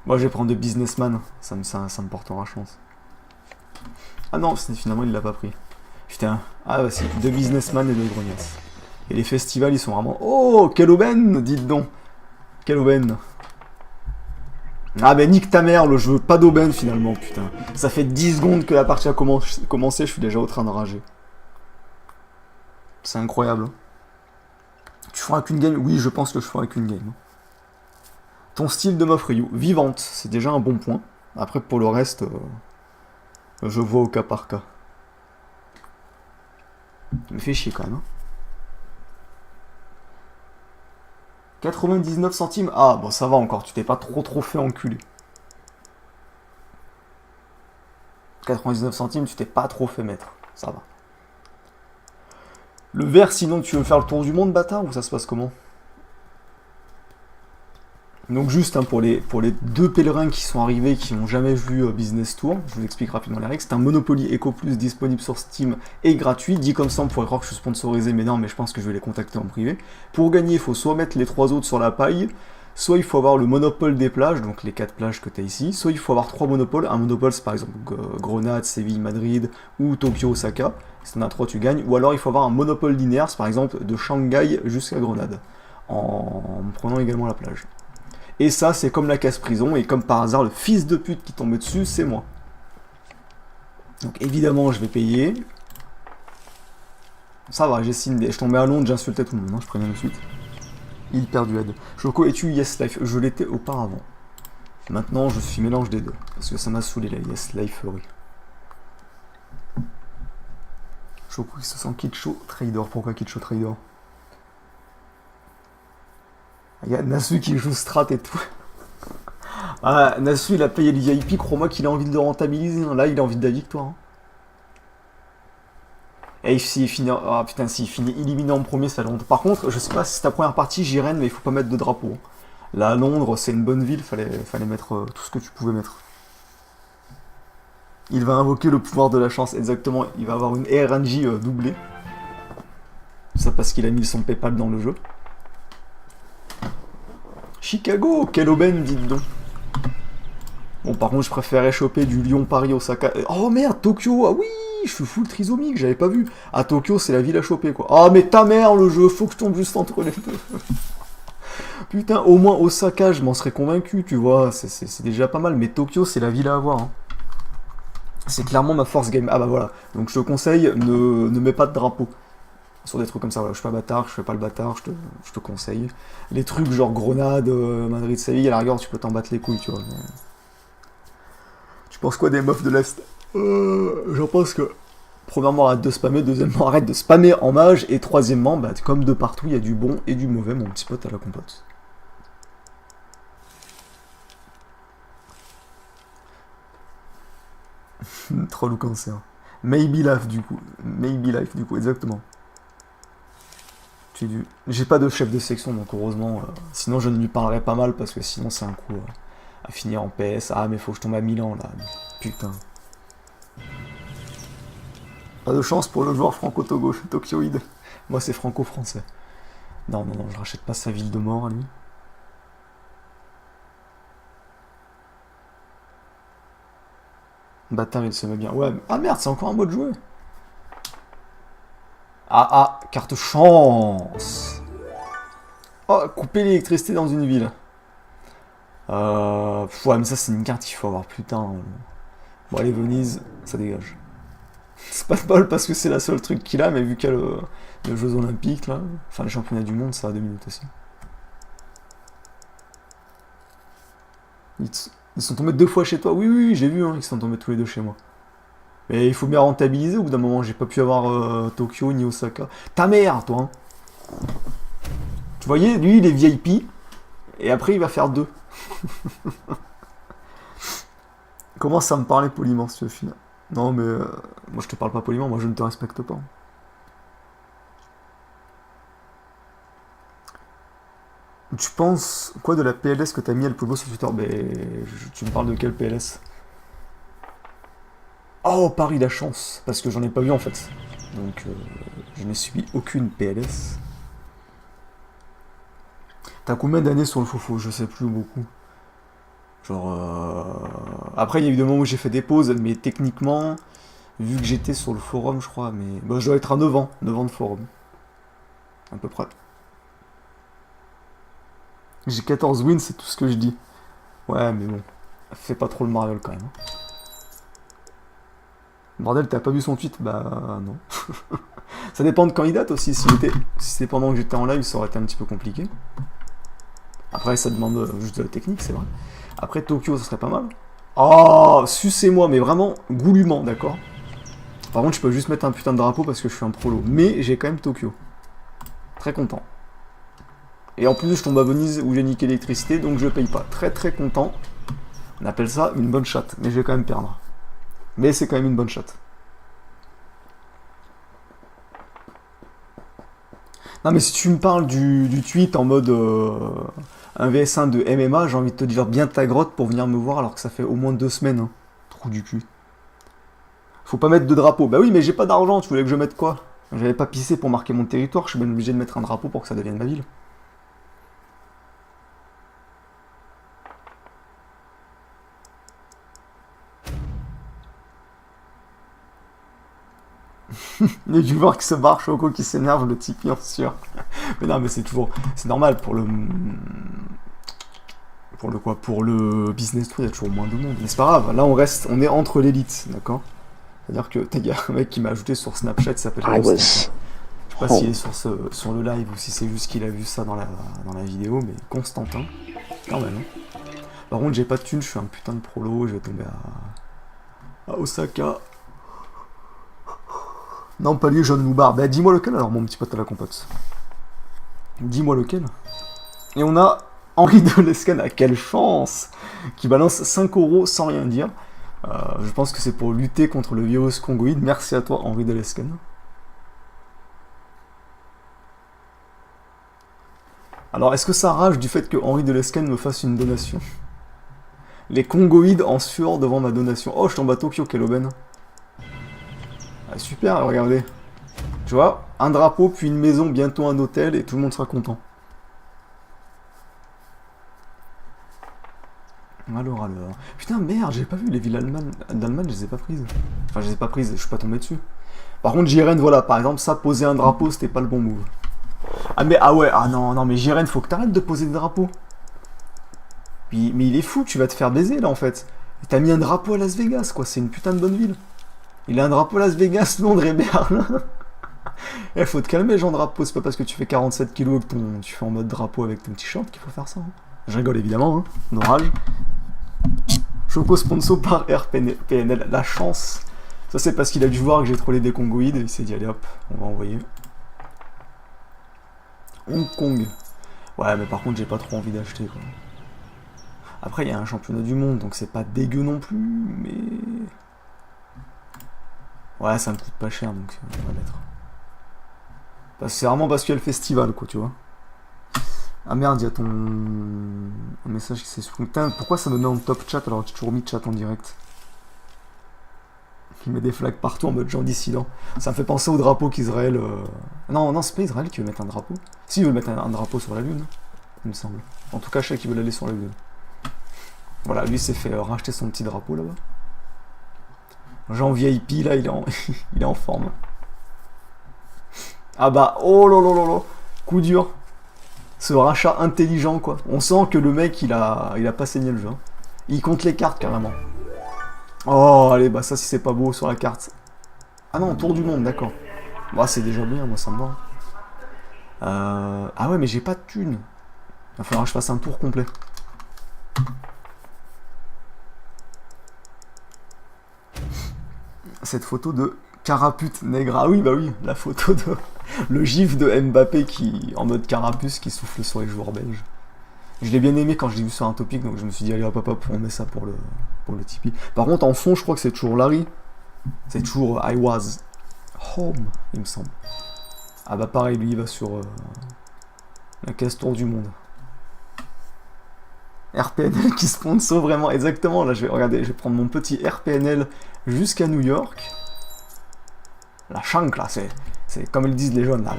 Moi, je vais prendre de businessman. Ça me portera chance. Ah non, finalement, il l'a pas pris. Putain. Ah bah si, de businessman et de grognasse. Et les festivals, ils sont vraiment... Oh, quelle aubaine, dites donc. Quelle aubaine. Ah ben nique ta mère, le jeu. Pas d'aubaine, finalement, putain. Ça fait 10 secondes que la partie a commencé, je suis déjà en train de rager. C'est incroyable. Tu feras qu'une game? Oui, je pense que je ferai qu'une game. Ton style de meuf, Ryu. Vivante, c'est déjà un bon point. Après, pour le reste, je vois au cas par cas. Ça me fait chier quand même. Hein. 99 centimes. Ah, bon, ça va encore. Tu t'es pas trop fait enculer. 99 centimes, tu t'es pas trop fait mettre. Ça va. Le vert, sinon, tu veux faire le tour du monde, bâtard, ou ça se passe comment? Donc juste hein, pour les 2 pèlerins qui sont arrivés, qui n'ont jamais vu Business Tour, je vous explique rapidement les règles. C'est un Monopoly Eco Plus disponible sur Steam et gratuit. Dit comme ça, on pourrait croire que je suis sponsorisé, mais non, mais je pense que je vais les contacter en privé. Pour gagner, il faut soit mettre les 3 autres sur la paille, soit il faut avoir le monopole des plages, donc les 4 plages que tu as ici, soit il faut avoir 3 monopoles. Un monopole, c'est par exemple Grenade, Séville, Madrid, ou Tokyo, Osaka. Si tu en as 3, tu gagnes. Ou alors il faut avoir un monopole linéaire, c'est par exemple de Shanghai jusqu'à Grenade, en prenant également la plage. Et ça, c'est comme la casse-prison, et comme par hasard, le fils de pute qui tombe dessus, c'est moi. Donc évidemment, je vais payer. Ça va, j'ai signé. Je tombais à Londres, j'insultais tout le monde, hein, je préviens de suite. Il perd du head. Choco, es-tu Yes Life? Je l'étais auparavant. Maintenant, je suis mélange des deux, parce que ça m'a saoulé la Yes Life. Choco, il se sent Kitcho Trader. Pourquoi Kitcho Trader? Il y a Nasu qui joue strat et tout. Ah, Nasu, il a payé le VIP, crois-moi qu'il a envie de le rentabiliser. Là, il a envie de la victoire. Hein. Et s'il finit, ah putain, s'il finit éliminé en premier, ça longtemps. Par contre, je sais pas si c'est ta première partie, Jiren, mais il faut pas mettre de drapeau. Là, à Londres, c'est une bonne ville, fallait mettre tout ce que tu pouvais mettre. Il va invoquer le pouvoir de la chance, exactement. Il va avoir une RNG doublée. Ça parce qu'il a mis son PayPal dans le jeu. Chicago, quelle aubaine, dites donc. Bon, par contre, je préférais choper du Lyon-Paris-Osaka. Oh merde, Tokyo, ah oui, je suis full trisomique, j'avais pas vu. À Tokyo, c'est la ville à choper, quoi. Ah, mais ta mère, le jeu, faut que je tombe juste entre les deux. Putain, au moins Osaka, je m'en serais convaincu, tu vois, c'est déjà pas mal. Mais Tokyo, c'est la ville à avoir. Hein. C'est clairement ma force game. Ah bah voilà, donc je te conseille, ne mets pas de drapeau. Sur des trucs comme ça, voilà. Je suis pas bâtard, je fais pas le bâtard, je te conseille. Les trucs genre Grenade, Madrid-Séville, à la rigueur, tu peux t'en battre les couilles, tu vois. Mais... Tu penses quoi des meufs de l'Est? J'en pense que, premièrement, arrête de spammer, deuxièmement, arrête de spammer en mage, et troisièmement, bah, comme de partout, il y a du bon et du mauvais, mon petit pote à la compote. Troll ou cancer. Maybe life, du coup. Maybe life, du coup, exactement. J'ai pas de chef de section, donc heureusement, sinon je ne lui parlerai pas mal, parce que sinon c'est un coup à finir en PS. Ah, mais faut que je tombe à Milan, là. Putain. Pas de chance pour le joueur franco-tokyoïde. Moi, c'est franco-français. Non, non, non, je rachète pas sa ville de mort, lui. Bâtard, il se met bien. Ouais, ah merde, c'est encore un mode joué. Ah, carte chance. Oh, couper l'électricité dans une ville. Ouais, mais ça, c'est une carte qu'il faut avoir, putain. Bon, allez, Venise, ça dégage. C'est pas de bol parce que c'est la seule truc qu'il a, mais vu qu'il y a les Jeux Olympiques, là, enfin les championnats du monde, ça a 2 minutes aussi. Ils sont tombés 2 fois chez toi. Oui, oui, j'ai vu, hein, ils sont tombés tous les 2 chez moi. Mais il faut bien rentabiliser au bout d'un moment. J'ai pas pu avoir Tokyo ni Osaka. Ta mère, toi. Hein. Tu voyais, lui, il est VIP. Et après, il va faire 2. Commence à me parler poliment, si tu veux, final. Non, mais moi, je te parle pas poliment. Moi, je ne te respecte pas. Tu penses quoi de la PLS que t'as mis à le plus beau sur Twitter? Tu me parles de quelle PLS? Oh, Paris la chance, parce que j'en ai pas vu en fait. Donc, je n'ai subi aucune PLS. T'as combien d'années sur le fofo? Je sais plus beaucoup. Genre... Après, il y a eu des moments où j'ai fait des pauses, mais techniquement, vu que j'étais sur le forum, je crois, mais... Bah, je dois être à 9 ans de forum. À peu près. J'ai 14 wins, c'est tout ce que je dis. Ouais, mais bon. Fais pas trop le mariole quand même. Bordel, t'as pas vu son tweet? Bah non. Ça dépend de quand il date aussi. Si c'était pendant que j'étais en live, ça aurait été un petit peu compliqué. Après, ça demande juste de la technique, c'est vrai. Après, Tokyo, ça serait pas mal. Oh, sucez-moi, mais vraiment goulûment, d'accord? Par contre, je peux juste mettre un putain de drapeau parce que je suis un prolo. Mais j'ai quand même Tokyo. Très content. Et en plus, je tombe à Venise où j'ai niqué l'électricité, donc je paye pas. Très très content. On appelle ça une bonne chatte, mais je vais quand même perdre. Mais c'est quand même une bonne chatte. Non mais si tu me parles du tweet en mode un vs1 de MMA, j'ai envie de te dire bien ta grotte pour venir me voir alors que ça fait au moins 2 semaines. Hein. Trou du cul. Faut pas mettre de drapeau. Bah oui, mais j'ai pas d'argent, tu voulais que je mette quoi? J'avais pas pissé pour marquer mon territoire, je suis bien obligé de mettre un drapeau pour que ça devienne ma ville. Il y a du voir qui se barre, Choco qui s'énerve, le Tipeee en sûr. Mais non, mais c'est toujours... C'est normal, pour le quoi? Pour le business tour, il y a toujours moins de monde. Mais c'est pas grave, là on est entre l'élite, d'accord? C'est-à-dire que, il y a un mec qui m'a ajouté sur Snapchat, il s'appelle Constantin. Je sais pas s'il est sur le live ou si c'est juste qu'il a vu ça dans la vidéo, mais Constantin, quand même. Hein. Par contre, j'ai pas de thune, je suis un putain de prolo, je vais tomber à Osaka. Non, pas lui, John Loubar. Bah, dis-moi lequel alors, mon petit pote à la compote. Dis-moi lequel. Et on a Henri de Lescan, à quelle chance, qui balance 5 € sans rien dire. Je pense que c'est pour lutter contre le virus congoïde. Merci à toi, Henri de Lescan. Alors, est-ce que ça rage du fait que Henri de Lesquen me fasse une donation? Les Congoïdes en sueur devant ma donation. Oh, je tombe à Tokyo, quelle aubaine. Ah, super, regardez. Tu vois, un drapeau, puis une maison, bientôt un hôtel, et tout le monde sera content. Alors. Putain, merde, j'ai pas vu les villes d'Allemagne, je les ai pas prises. Enfin, je les ai pas prises, je suis pas tombé dessus. Par contre, Jiren, voilà, par exemple, ça, poser un drapeau, c'était pas le bon move. Ah, mais, ah ouais, ah non, mais Jiren, faut que t'arrêtes de poser des drapeaux. Mais il est fou, tu vas te faire baiser, là, en fait. T'as mis un drapeau à Las Vegas, quoi, c'est une putain de bonne ville. Il a un drapeau à Las Vegas, Londres et Berlin. Il faut te calmer, Jean Drapeau, c'est pas parce que tu fais 47 kilos que tu fais en mode drapeau avec ton t-shirt qu'il faut faire ça. Hein. Je rigole évidemment, hein, no rage. Choco sponsor par RPNL, la chance. Ça c'est parce qu'il a dû voir que j'ai trollé des Congoïdes et il s'est dit allez hop, on va envoyer. Hong Kong. Ouais mais par contre j'ai pas trop envie d'acheter quoi. Après il y a un championnat du monde donc c'est pas dégueu non plus, mais... Ouais ça me coûte pas cher donc on va mettre. C'est vraiment parce qu'il y a le festival, quoi, tu vois. Ah merde, il y a ton... un message qui s'est supprimé. Putain, pourquoi ça me met en top chat alors que j'ai toujours mis chat en direct? Il met des flags partout en mode genre dissident. Ça me fait penser au drapeau qu'Israël... Non, c'est pas Israël qui veut mettre un drapeau. Si, il veut mettre un drapeau sur la Lune, il me semble. En tout cas, je sais qu'il veut aller sur la Lune. Voilà, lui s'est fait racheter son petit drapeau là-bas. Jean VIP, là, il est en forme. Ah bah, oh là, coup dur. Ce rachat intelligent, quoi. On sent que le mec, il a pas saigné le jeu. Hein. Il compte les cartes, carrément. Oh, allez, bah ça, si c'est pas beau sur la carte. Ah non, tour du monde, d'accord. Bah, c'est déjà bien, moi, ça me va. Ah ouais, mais j'ai pas de thunes. Il va falloir que je fasse un tour complet. Cette photo de Carapute nègre. Ah oui, bah oui, la photo de... Le gif de Mbappé qui, en mode carapuce qui souffle sur les joueurs belges. Je l'ai bien aimé quand je l'ai vu sur un topic, donc je me suis dit, allez hop, on met ça pour le Tipeee. Par contre, en fond, je crois que c'est toujours Larry. C'est toujours I was home, il me semble. Ah bah pareil, lui, il va sur la caisse tour du monde. RPNL qui sponsor vraiment, exactement. Là, je vais prendre mon petit RPNL jusqu'à New York. La chank là, c'est comme ils disent les jeunes là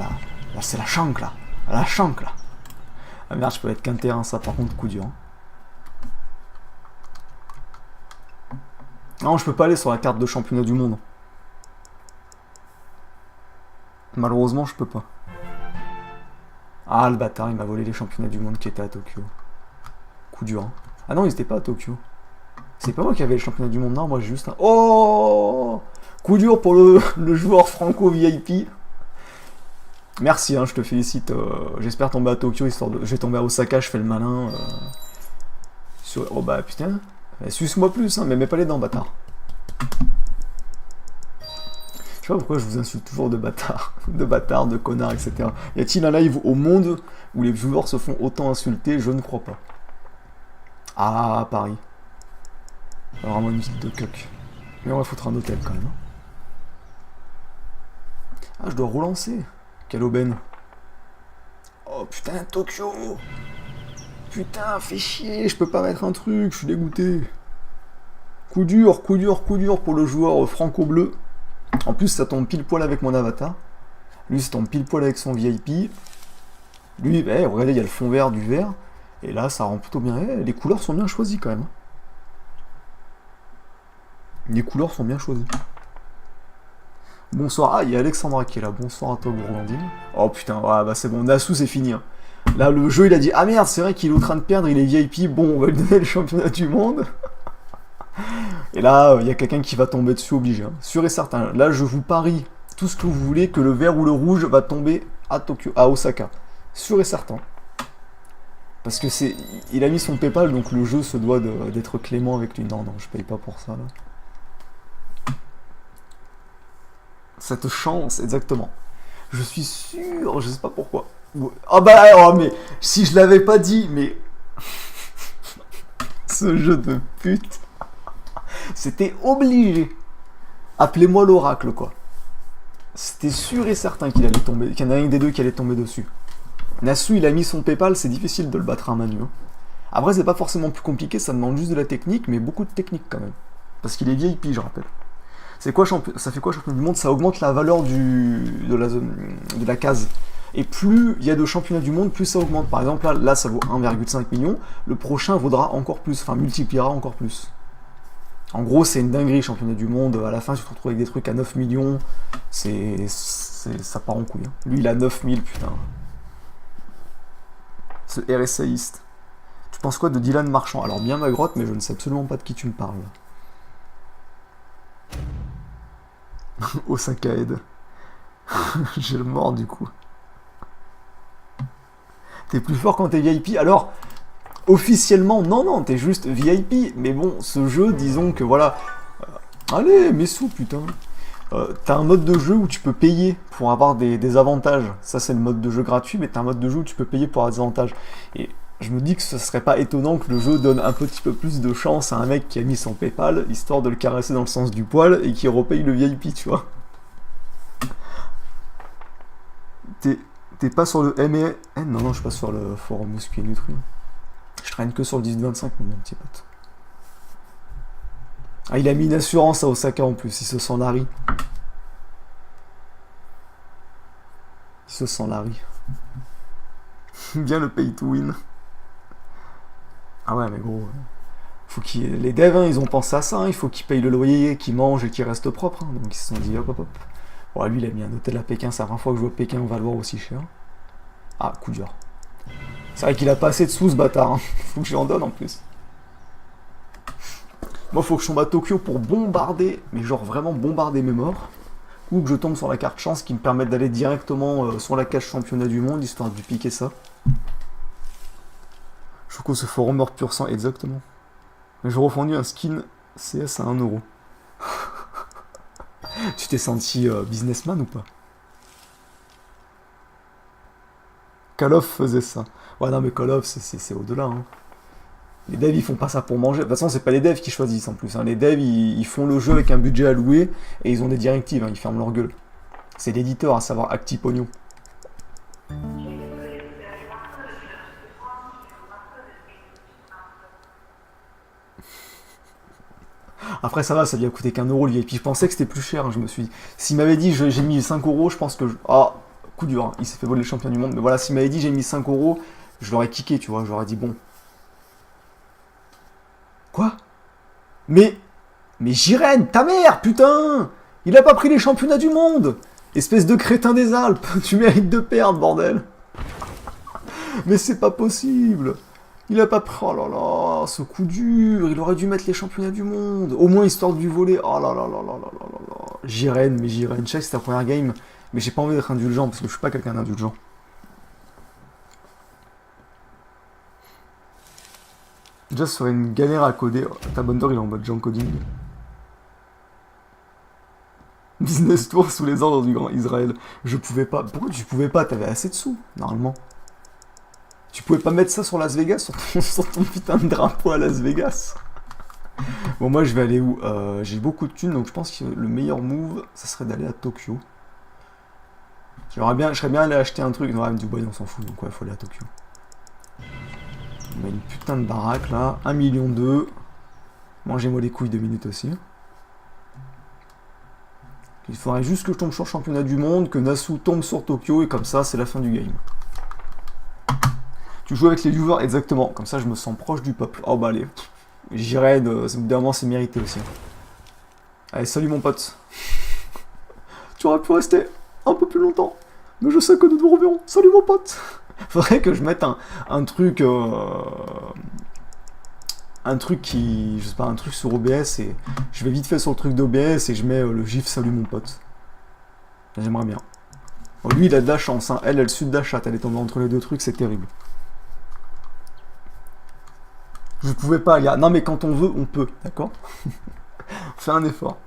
c'est la chank là, la chank là. Ah merde, je peux être qu'un terrain, ça par contre coup dur. Hein. Non, je peux pas aller sur la carte de championnat du monde. Malheureusement, je peux pas. Ah le bâtard, il m'a volé les championnats du monde qui étaient à Tokyo. Coup dur. Hein. Ah non, ils étaient pas à Tokyo. C'est pas moi qui avais le championnat du monde, non, moi j'ai juste un... Oh, coup dur pour le joueur franco VIP. Merci, hein, je te félicite. J'espère tomber à Tokyo, histoire de... Je vais tomber à Osaka, je fais le malin. Oh bah putain. Suce-moi plus, hein, mais mets pas les dents, bâtard. Je sais pas pourquoi je vous insulte toujours de bâtard, de connard, etc. Y a-t-il un live au monde où les joueurs se font autant insulter? Je ne crois pas. Ah, Paris. Vraiment une petite de coq. Mais on va foutre un hôtel quand même. Ah, je dois relancer. Quelle aubaine. Oh putain, Tokyo. Putain, fais chier, je peux pas mettre un truc, je suis dégoûté. Coup dur pour le joueur franco-bleu. En plus, ça tombe pile poil avec mon avatar. Lui, ça tombe pile poil avec son VIP. Lui, regardez, il y a le fond vert du vert. Et là, ça rend plutôt bien. Les couleurs sont bien choisies quand même. Les couleurs sont bien choisies. Bonsoir. Ah, il y a Alexandra qui est là. Bonsoir à toi, Gourgandine. Oh putain, ouais, bah c'est bon. Nasu, c'est fini. Hein. Là, le jeu, il a dit, ah merde, c'est vrai qu'il est en train de perdre, il est VIP. Bon, on va lui donner le championnat du monde. Et là, il y a quelqu'un qui va tomber dessus obligé. Hein. Sûr et certain. Là, je vous parie tout ce que vous voulez que le vert ou le rouge va tomber à Tokyo, à Osaka. Sûr et certain. Parce que c'est... Il a mis son PayPal, donc le jeu se doit d'être clément avec lui. Non, je paye pas pour ça, là. Cette chance, exactement. Je suis sûr, je sais pas pourquoi. Ah bah, oh, mais si je l'avais pas dit, mais... Ce jeu de pute... C'était obligé. Appelez-moi l'oracle, quoi. C'était sûr et certain qu'il allait tomber, qu'il y en a un des deux qui allait tomber dessus. Nasu, il a mis son PayPal, c'est difficile de le battre à main nue. Hein. Après, c'est pas forcément plus compliqué, ça demande juste de la technique, mais beaucoup de technique quand même. Parce qu'il est VIP, je rappelle. C'est quoi ça fait quoi champion du monde? Ça augmente la valeur de la case. Et plus il y a de championnats du monde, plus ça augmente. Par exemple, là ça vaut 1,5 million. Le prochain vaudra encore plus, enfin multipliera encore plus. En gros, c'est une dinguerie, championnat du monde. À la fin, tu te retrouves avec des trucs à 9 millions. Ça part en couille. Hein. Lui, il a 9000, putain. Ce RSAiste. Tu penses quoi de Dylan Marchand? Alors, bien ma grotte, mais je ne sais absolument pas de qui tu me parles. Osaka Aide. J'ai le mort, du coup. T'es plus fort quand t'es VIP. Alors, officiellement, non, t'es juste VIP. Mais bon, ce jeu, disons que voilà... allez, mes sous, putain. T'as un mode de jeu où tu peux payer pour avoir des avantages. Ça, c'est le mode de jeu gratuit, mais t'as un mode de jeu où tu peux payer pour avoir des avantages. Et je me dis que ce serait pas étonnant que le jeu donne un petit peu plus de chance à un mec qui a mis son PayPal, histoire de le caresser dans le sens du poil, et qui repaye le VIP, tu vois. T'es pas sur le MN? Non, je suis pas sur le forum Muscu et Nutri. Je traîne que sur le 18-25, mon petit pote. Ah, il a mis une assurance à Osaka en plus, il se sent Larry. Il se sent Larry. Bien le pay to win. Ah ouais, mais gros... faut les devs, hein, ils ont pensé à ça, hein, il faut qu'ils payent le loyer, qu'ils mangent et qu'ils restent propres. Hein, donc ils se sont dit hop. Bon, lui, il a mis un hôtel à Pékin, c'est la première fois que je vois Pékin, on va le voir aussi cher. Ah, coup dur. C'est vrai qu'il a pas assez de sous, ce bâtard. Hein. Faut que je lui en donne en plus. Moi, faut que je tombe à Tokyo pour bombarder, mais genre vraiment bombarder mes morts. Ou que je tombe sur la carte chance qui me permette d'aller directement sur la cage championnat du monde, histoire de piquer ça. Je trouve que ce forum meurt pur sang, exactement. Mais j'ai refondu un skin CS à 1€. Tu t'es senti businessman ou pas? Call of faisait ça. Ouais, non, mais Call of, c'est au-delà. Hein. Les devs, ils font pas ça pour manger. De toute façon, c'est pas les devs qui choisissent en plus. Hein. Les devs, ils font le jeu avec un budget alloué et ils ont des directives. Hein. Ils ferment leur gueule. C'est l'éditeur, à savoir Actipognon. Après ça va, ça lui a coûté qu'1€ le VIP. Je pensais que c'était plus cher, hein, je me suis dit. S'il m'avait dit j'ai mis 5€, je pense que... Ah, coup dur, hein, il s'est fait voler le champion du monde. Mais voilà, s'il m'avait dit j'ai mis 5€, je l'aurais kické, tu vois. J'aurais dit bon. Quoi? Mais Jiren, ta mère, putain! Il a pas pris les championnats du monde! Espèce de crétin des Alpes! Tu mérites de perdre, bordel! Mais c'est pas possible! Il a pas pris... Oh là là, ce coup dur! Il aurait dû mettre les championnats du monde! Au moins, histoire de lui voler... Oh là là là là là là là là! Jiren, je sais que c'est ta première game, mais j'ai pas envie d'être indulgent, parce que je suis pas quelqu'un d'indulgent. Déjà, ce serait une galère à coder. Oh, Tabonder, il est en mode Jean Coding. Business Tour sous les ordres du grand Israël. Je pouvais pas. Pourquoi tu pouvais pas? T'avais assez de sous, normalement. Tu pouvais pas mettre ça sur Las Vegas, sur ton putain de drapeau à Las Vegas. Bon, moi, je vais aller où? J'ai beaucoup de thunes, donc je pense que le meilleur move, ça serait d'aller à Tokyo. Je serais bien allé acheter un truc. Non, Dubaï, on s'en fout, donc ouais, faut aller à Tokyo. On a une putain de baraque là, 1,2 million. Mangez-moi les couilles 2 minutes aussi. Il faudrait juste que je tombe sur le championnat du monde, que Nasu tombe sur Tokyo, et comme ça, c'est la fin du game. Tu joues avec les viewers, exactement. Comme ça, je me sens proche du peuple. Oh bah allez, j'irai, évidemment, c'est mérité aussi. Allez, salut mon pote. Tu aurais pu rester un peu plus longtemps, mais je sais que nous nous reverrons. Salut mon pote. Faudrait que je mette un truc qui, je sais pas, un truc sur OBS, et je vais vite fait sur le truc d'OBS et je mets le gif salut mon pote. J'aimerais bien. Bon, lui il a de la chance, hein. Elle suit de la chatte, elle est tombée entre les deux trucs, c'est terrible. Je pouvais pas, gars. Non mais quand on veut, on peut, d'accord? Fais un effort.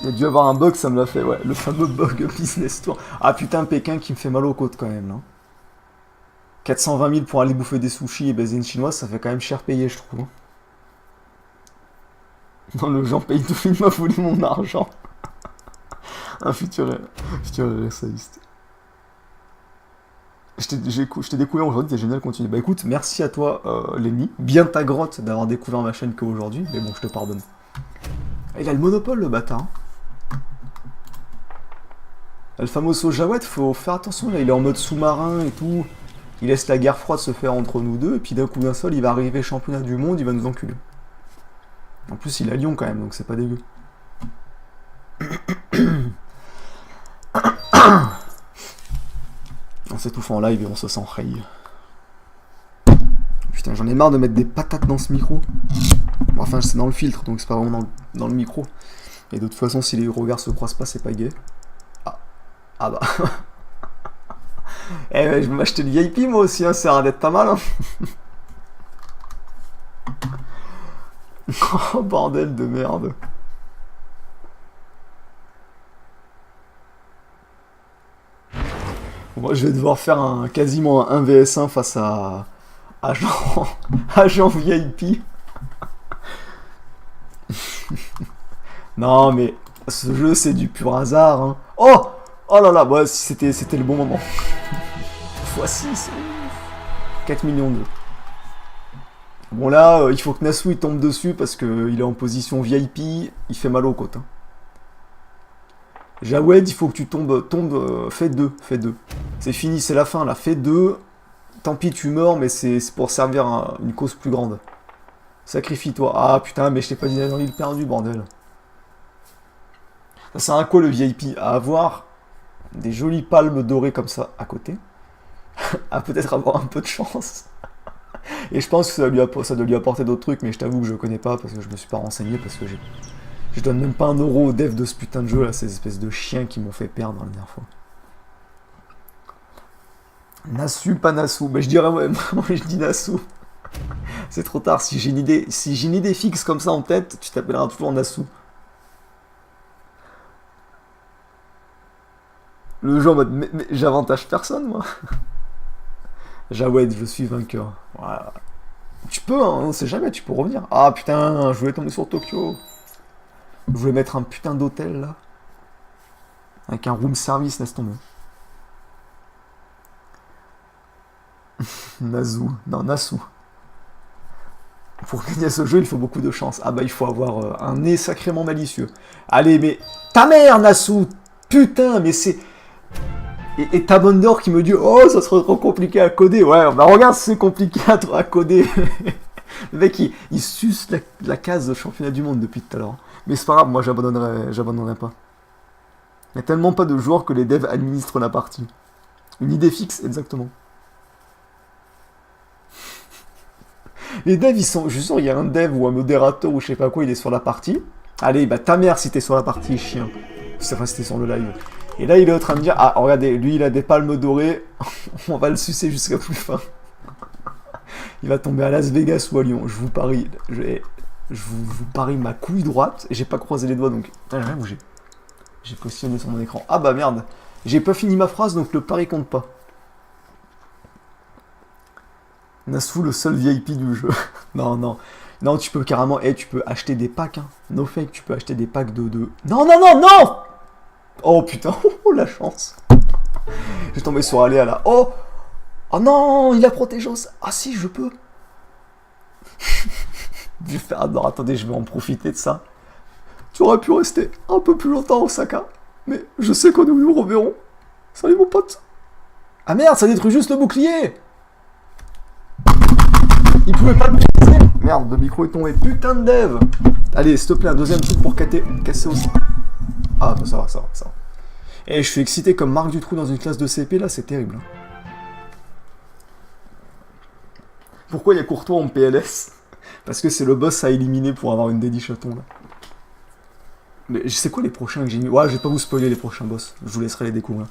Il y a dû avoir un bug, ça me l'a fait, ouais. Le fameux bug Business Tour. Ah putain, Pékin qui me fait mal aux côtes quand même, là. 420 000 pour aller bouffer des sushis et baiser une chinoise, ça fait quand même cher payé, je trouve. Non, le genre paye tout, il m'a volé mon argent. Un futur RSAiste. Je t'ai découvert aujourd'hui, t'es génial, continue. Bah écoute, merci à toi, Lenny. Bien ta grotte d'avoir découvert ma chaîne qu'aujourd'hui, mais bon, je te pardonne. Il a le monopole, le bâtard. Le famoso Jawed, faut faire attention, là, il est en mode sous-marin et tout. Il laisse la guerre froide se faire entre nous deux, et puis d'un coup d'un seul, il va arriver championnat du monde, il va nous enculer. En plus, il est à Lyon quand même, donc c'est pas dégueu. On s'étouffe en live et on se sent raye. Putain, j'en ai marre de mettre des patates dans ce micro. Enfin, c'est dans le filtre, donc c'est pas vraiment dans le micro. Et de toute façon, si les regards se croisent pas, c'est pas gay. Ah bah. Eh ouais, je vais m'acheter le VIP moi aussi, hein, ça a l'air d'être pas mal. Hein. Oh bordel de merde. Moi je vais devoir faire quasiment un 1vs1 face à Jean VIP. Non mais ce jeu c'est du pur hasard. Hein. Oh là là, bah, c'était le bon moment. x6, 4 millions d'euros. Bon là, il faut que Nasu il tombe dessus parce qu'il est en position VIP, il fait mal aux côtes. Hein. Jawed, il faut que tu fais 2. C'est fini, c'est la fin là, fais 2. Tant pis, tu meurs, mais c'est pour servir une cause plus grande. Sacrifie-toi. Ah putain, mais je t'ai pas dit dans l'île perdue, bordel. Ça sert à quoi le VIP? À avoir des jolies palmes dorées comme ça à côté. À peut-être avoir un peu de chance. Et je pense que ça doit lui apporter d'autres trucs, mais je t'avoue que je connais pas parce que je me suis pas renseigné, parce que je donne même pas 1 euro au dev de ce putain de jeu là, ces espèces de chiens qui m'ont fait perdre la dernière fois. Nasu, pas Nasu. Mais je dirais ouais, moi je dis Nasu. C'est trop tard, si j'ai une idée fixe comme ça en tête, tu t'appelleras toujours Nasu. Le jeu en mode, mais j'avantage personne, moi. Jawed, je suis vainqueur. Voilà. Tu peux, hein, on sait jamais, tu peux revenir. Ah putain, je voulais tomber sur Tokyo. Je voulais mettre un putain d'hôtel, là. Avec un room service, laisse tomber. Nasu. Pour gagner ce jeu, il faut beaucoup de chance. Ah bah, il faut avoir un nez sacrément malicieux. Allez, mais... Ta mère, Nasu. Putain, mais c'est... Et Tabondor qui me dit « Oh, ça serait trop compliqué à coder !» Ouais, bah regarde, c'est compliqué à coder. Le mec, il suce la case de championnat du monde depuis tout à l'heure. Mais c'est pas grave, moi j'abandonnerai pas. Il n'y a tellement pas de joueurs que les devs administrent la partie. Une idée fixe, exactement. Les devs, ils sont... Je suis sûr, il y a un dev ou un modérateur ou je sais pas quoi, il est sur la partie. Allez, bah ta mère si t'es sur la partie, chien. Enfin, si t'es sur le live. Et là, il est en train de dire, ah, regardez, lui, il a des palmes dorées, on va le sucer jusqu'à plus fin. Il va tomber à Las Vegas ou à Lyon, je vous parie, vous parie ma couille droite, et j'ai pas croisé les doigts, donc, putain, j'ai rien bougé. J'ai positionné sur mon écran. Ah bah merde, j'ai pas fini ma phrase, donc le pari compte pas. Nasu, le seul VIP du jeu. Non, tu peux carrément, tu peux acheter des packs, hein. No fake, tu peux acheter des packs de... Non. Oh putain, oh la chance. J'ai tombé sur Aléa là. Oh non, il a protégé. Ah si, je peux. Je vais faire... Non, attendez, je vais en profiter de ça. Tu aurais pu rester un peu plus longtemps, Osaka. Mais je sais que nous reverrons. Salut mon pote. Ah merde, ça détruit juste le bouclier. Il pouvait pas le briser. Merde, le micro est tombé. Putain de dev. Allez, s'il te plaît, un deuxième truc pour casser aussi. Ah, bah ça va. Et je suis excité comme Marc Dutroux dans une classe de CP, là, c'est terrible. Pourquoi il y a Courtois en PLS? Parce que c'est le boss à éliminer pour avoir une dédi chaton, là. Mais je sais quoi les prochains que j'ai mis? Ouais, je vais pas vous spoiler les prochains boss, je vous laisserai les découvrir.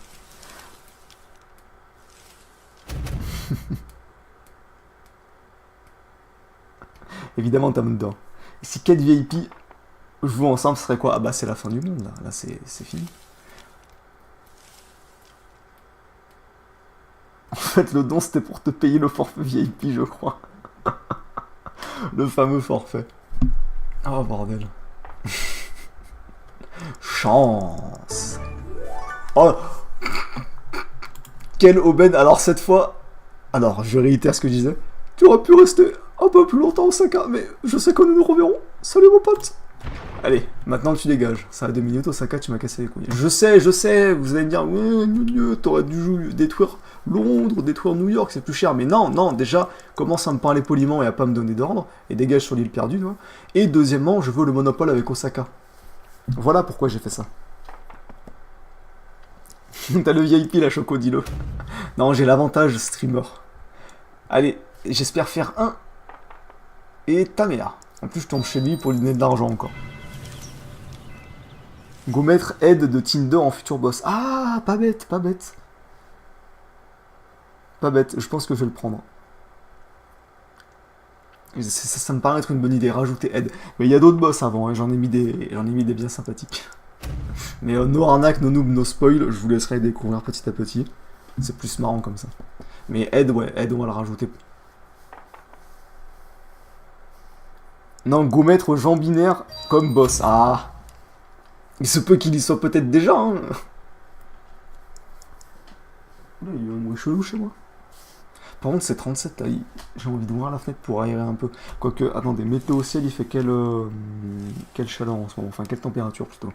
Évidemment, Tamundor. Et si 4 VIP jouent ensemble, ce serait quoi? Ah bah c'est la fin du monde, là. Là, c'est fini. En fait, le don, c'était pour te payer le forfait VIP, je crois. Le fameux forfait. Oh, bordel. Chance. Oh. Quelle aubaine. Alors cette fois, alors je réitère ce que je disais. Tu aurais pu rester un peu plus longtemps Osaka, mais je sais que nous nous reverrons. Salut mon pote. Allez, maintenant tu dégages. Ça a 2 minutes, Osaka, tu m'as cassé les couilles. Je sais, vous allez me dire, ouais, t'aurais dû détruire Londres, détruire New York, c'est plus cher. Mais non, déjà, commence à me parler poliment et à pas me donner d'ordre, et dégage sur l'île perdue, toi. Et deuxièmement, je veux le monopole avec Osaka. Voilà pourquoi j'ai fait ça. T'as le VIP, la Choco, dis-le. Non, j'ai l'avantage streamer. Allez, j'espère faire un. Et ta mère. En plus, je tombe chez lui pour lui donner de l'argent encore. Go mettre aide de Tinder en futur boss. Ah, pas bête. Pas bête, je pense que je vais le prendre. Ça me paraît être une bonne idée, rajouter aide. Mais il y a d'autres boss avant, hein. J'en ai mis des bien sympathiques. Mais no arnaque, no noob, no spoil, je vous laisserai découvrir petit à petit. C'est plus marrant comme ça. Mais aide, ouais, aide, on va le rajouter. Non, go mettre Jean Binaire comme boss. Ah, il se peut qu'il y soit peut-être déjà. Hein. Là, il y a un bruit chelou chez moi. Par contre, c'est 37 là. J'ai envie d'ouvrir la fenêtre pour aérer un peu. Quoique, attendez, météo au ciel, il fait quelle chaleur en ce moment? Enfin, quelle température plutôt?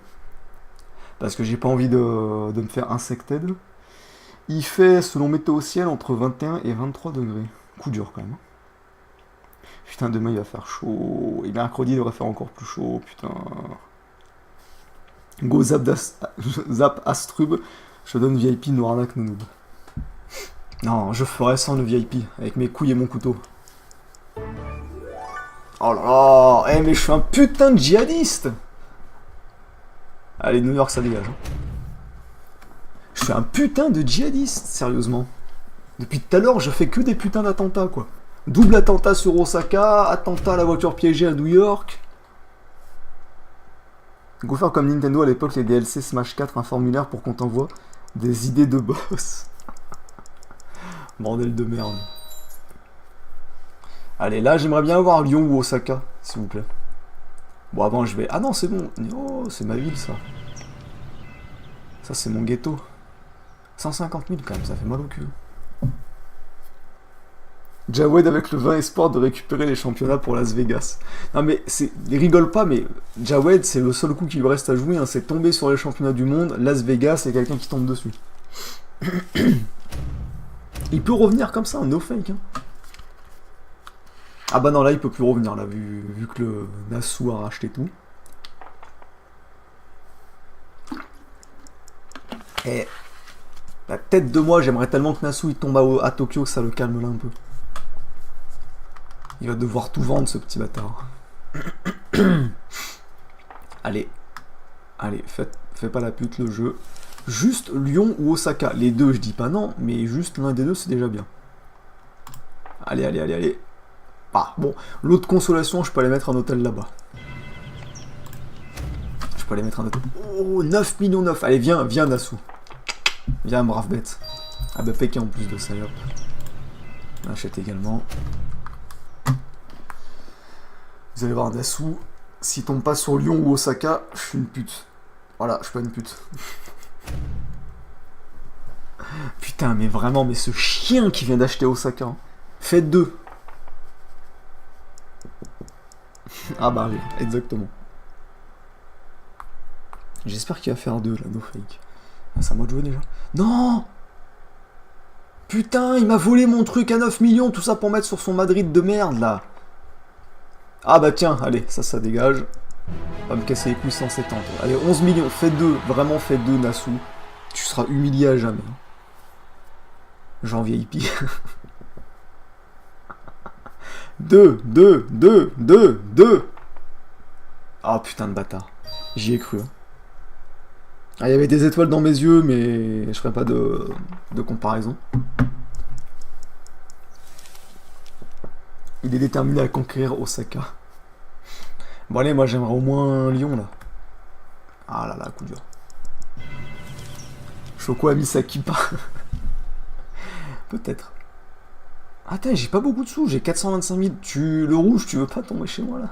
Parce que j'ai pas envie de me faire insected. Il fait, selon météo au ciel, entre 21 et 23 degrés. Coup dur quand même. Putain, demain il va faire chaud. Et mercredi il devrait faire encore plus chaud, putain. Go zap Astrub. Je te donne VIP Noirlac Nounoub. Non, je ferai sans le VIP, avec mes couilles et mon couteau. Oh là là, mais je suis un putain de djihadiste. Allez, New York, ça dégage. Je suis un putain de djihadiste, sérieusement. Depuis tout à l'heure, je fais que des putains d'attentats, quoi. Double attentat sur Osaka, attentat à la voiture piégée à New York. Go faire comme Nintendo à l'époque, les DLC Smash 4, un formulaire pour qu'on t'envoie des idées de boss. Bordel de merde. Allez, là, j'aimerais bien avoir Lyon ou Osaka, s'il vous plaît. Bon, avant, je vais... Ah non, c'est bon. Oh, c'est ma ville, ça. Ça, c'est mon ghetto. 150 000, quand même, ça fait mal au cul. Jawed avec le 20 espoir de récupérer les championnats pour Las Vegas. Non, mais c'est... rigole pas, mais Jawed, c'est le seul coup qui lui reste à jouer, hein. C'est tomber sur les championnats du monde. Las Vegas, c'est quelqu'un qui tombe dessus. Il peut revenir comme ça, no fake, hein. Ah bah non, là il peut plus revenir, là, vu que le Nasu a racheté tout. Et la tête de moi, j'aimerais tellement que Nasu il tombe à Tokyo, que ça le calme là un peu. Il va devoir tout vendre, ce petit bâtard. Allez, fais pas la pute, le jeu. Juste Lyon ou Osaka, les deux, je dis pas non, mais juste l'un des deux, c'est déjà bien. Allez. Ah, bon, l'autre consolation, je peux aller mettre un hôtel là-bas. Je peux aller mettre un hôtel. Oh, 9 millions 9. Allez, viens, Nasu. Viens, brave bête. Ah bah, Pékin en plus de ça, hop. Achète également. Vous allez voir, Nasu, s'il tombe pas sur Lyon ou Osaka, je suis une pute. Voilà, je suis pas une pute. Putain, mais vraiment, mais ce chien qui vient d'acheter Osaka. Hein. Faites 2. Ah bah oui, exactement. J'espère qu'il va faire 2 là, no fake. Ah, c'est à moi de jouer déjà. Non! Putain, il m'a volé mon truc à 9 millions, tout ça pour mettre sur son Madrid de merde là. Ah bah tiens, allez, ça dégage. Va me casser les couilles 170. Allez, 11 millions, fais 2, vraiment fais 2 Nasu. Tu seras humilié à jamais. J'en VIP. 2. Ah putain de bâtard. J'y ai cru. Hein. Ah, il y avait des étoiles dans mes yeux, mais je ferai pas de comparaison. Il est déterminé à conquérir Osaka. Bon allez, moi j'aimerais au moins Lyon là. Ah là là, coup dur. Choco a mis sa kippa. Peut-être. Attends, j'ai pas beaucoup de sous, j'ai 425 000. Le rouge, tu veux pas tomber chez moi là?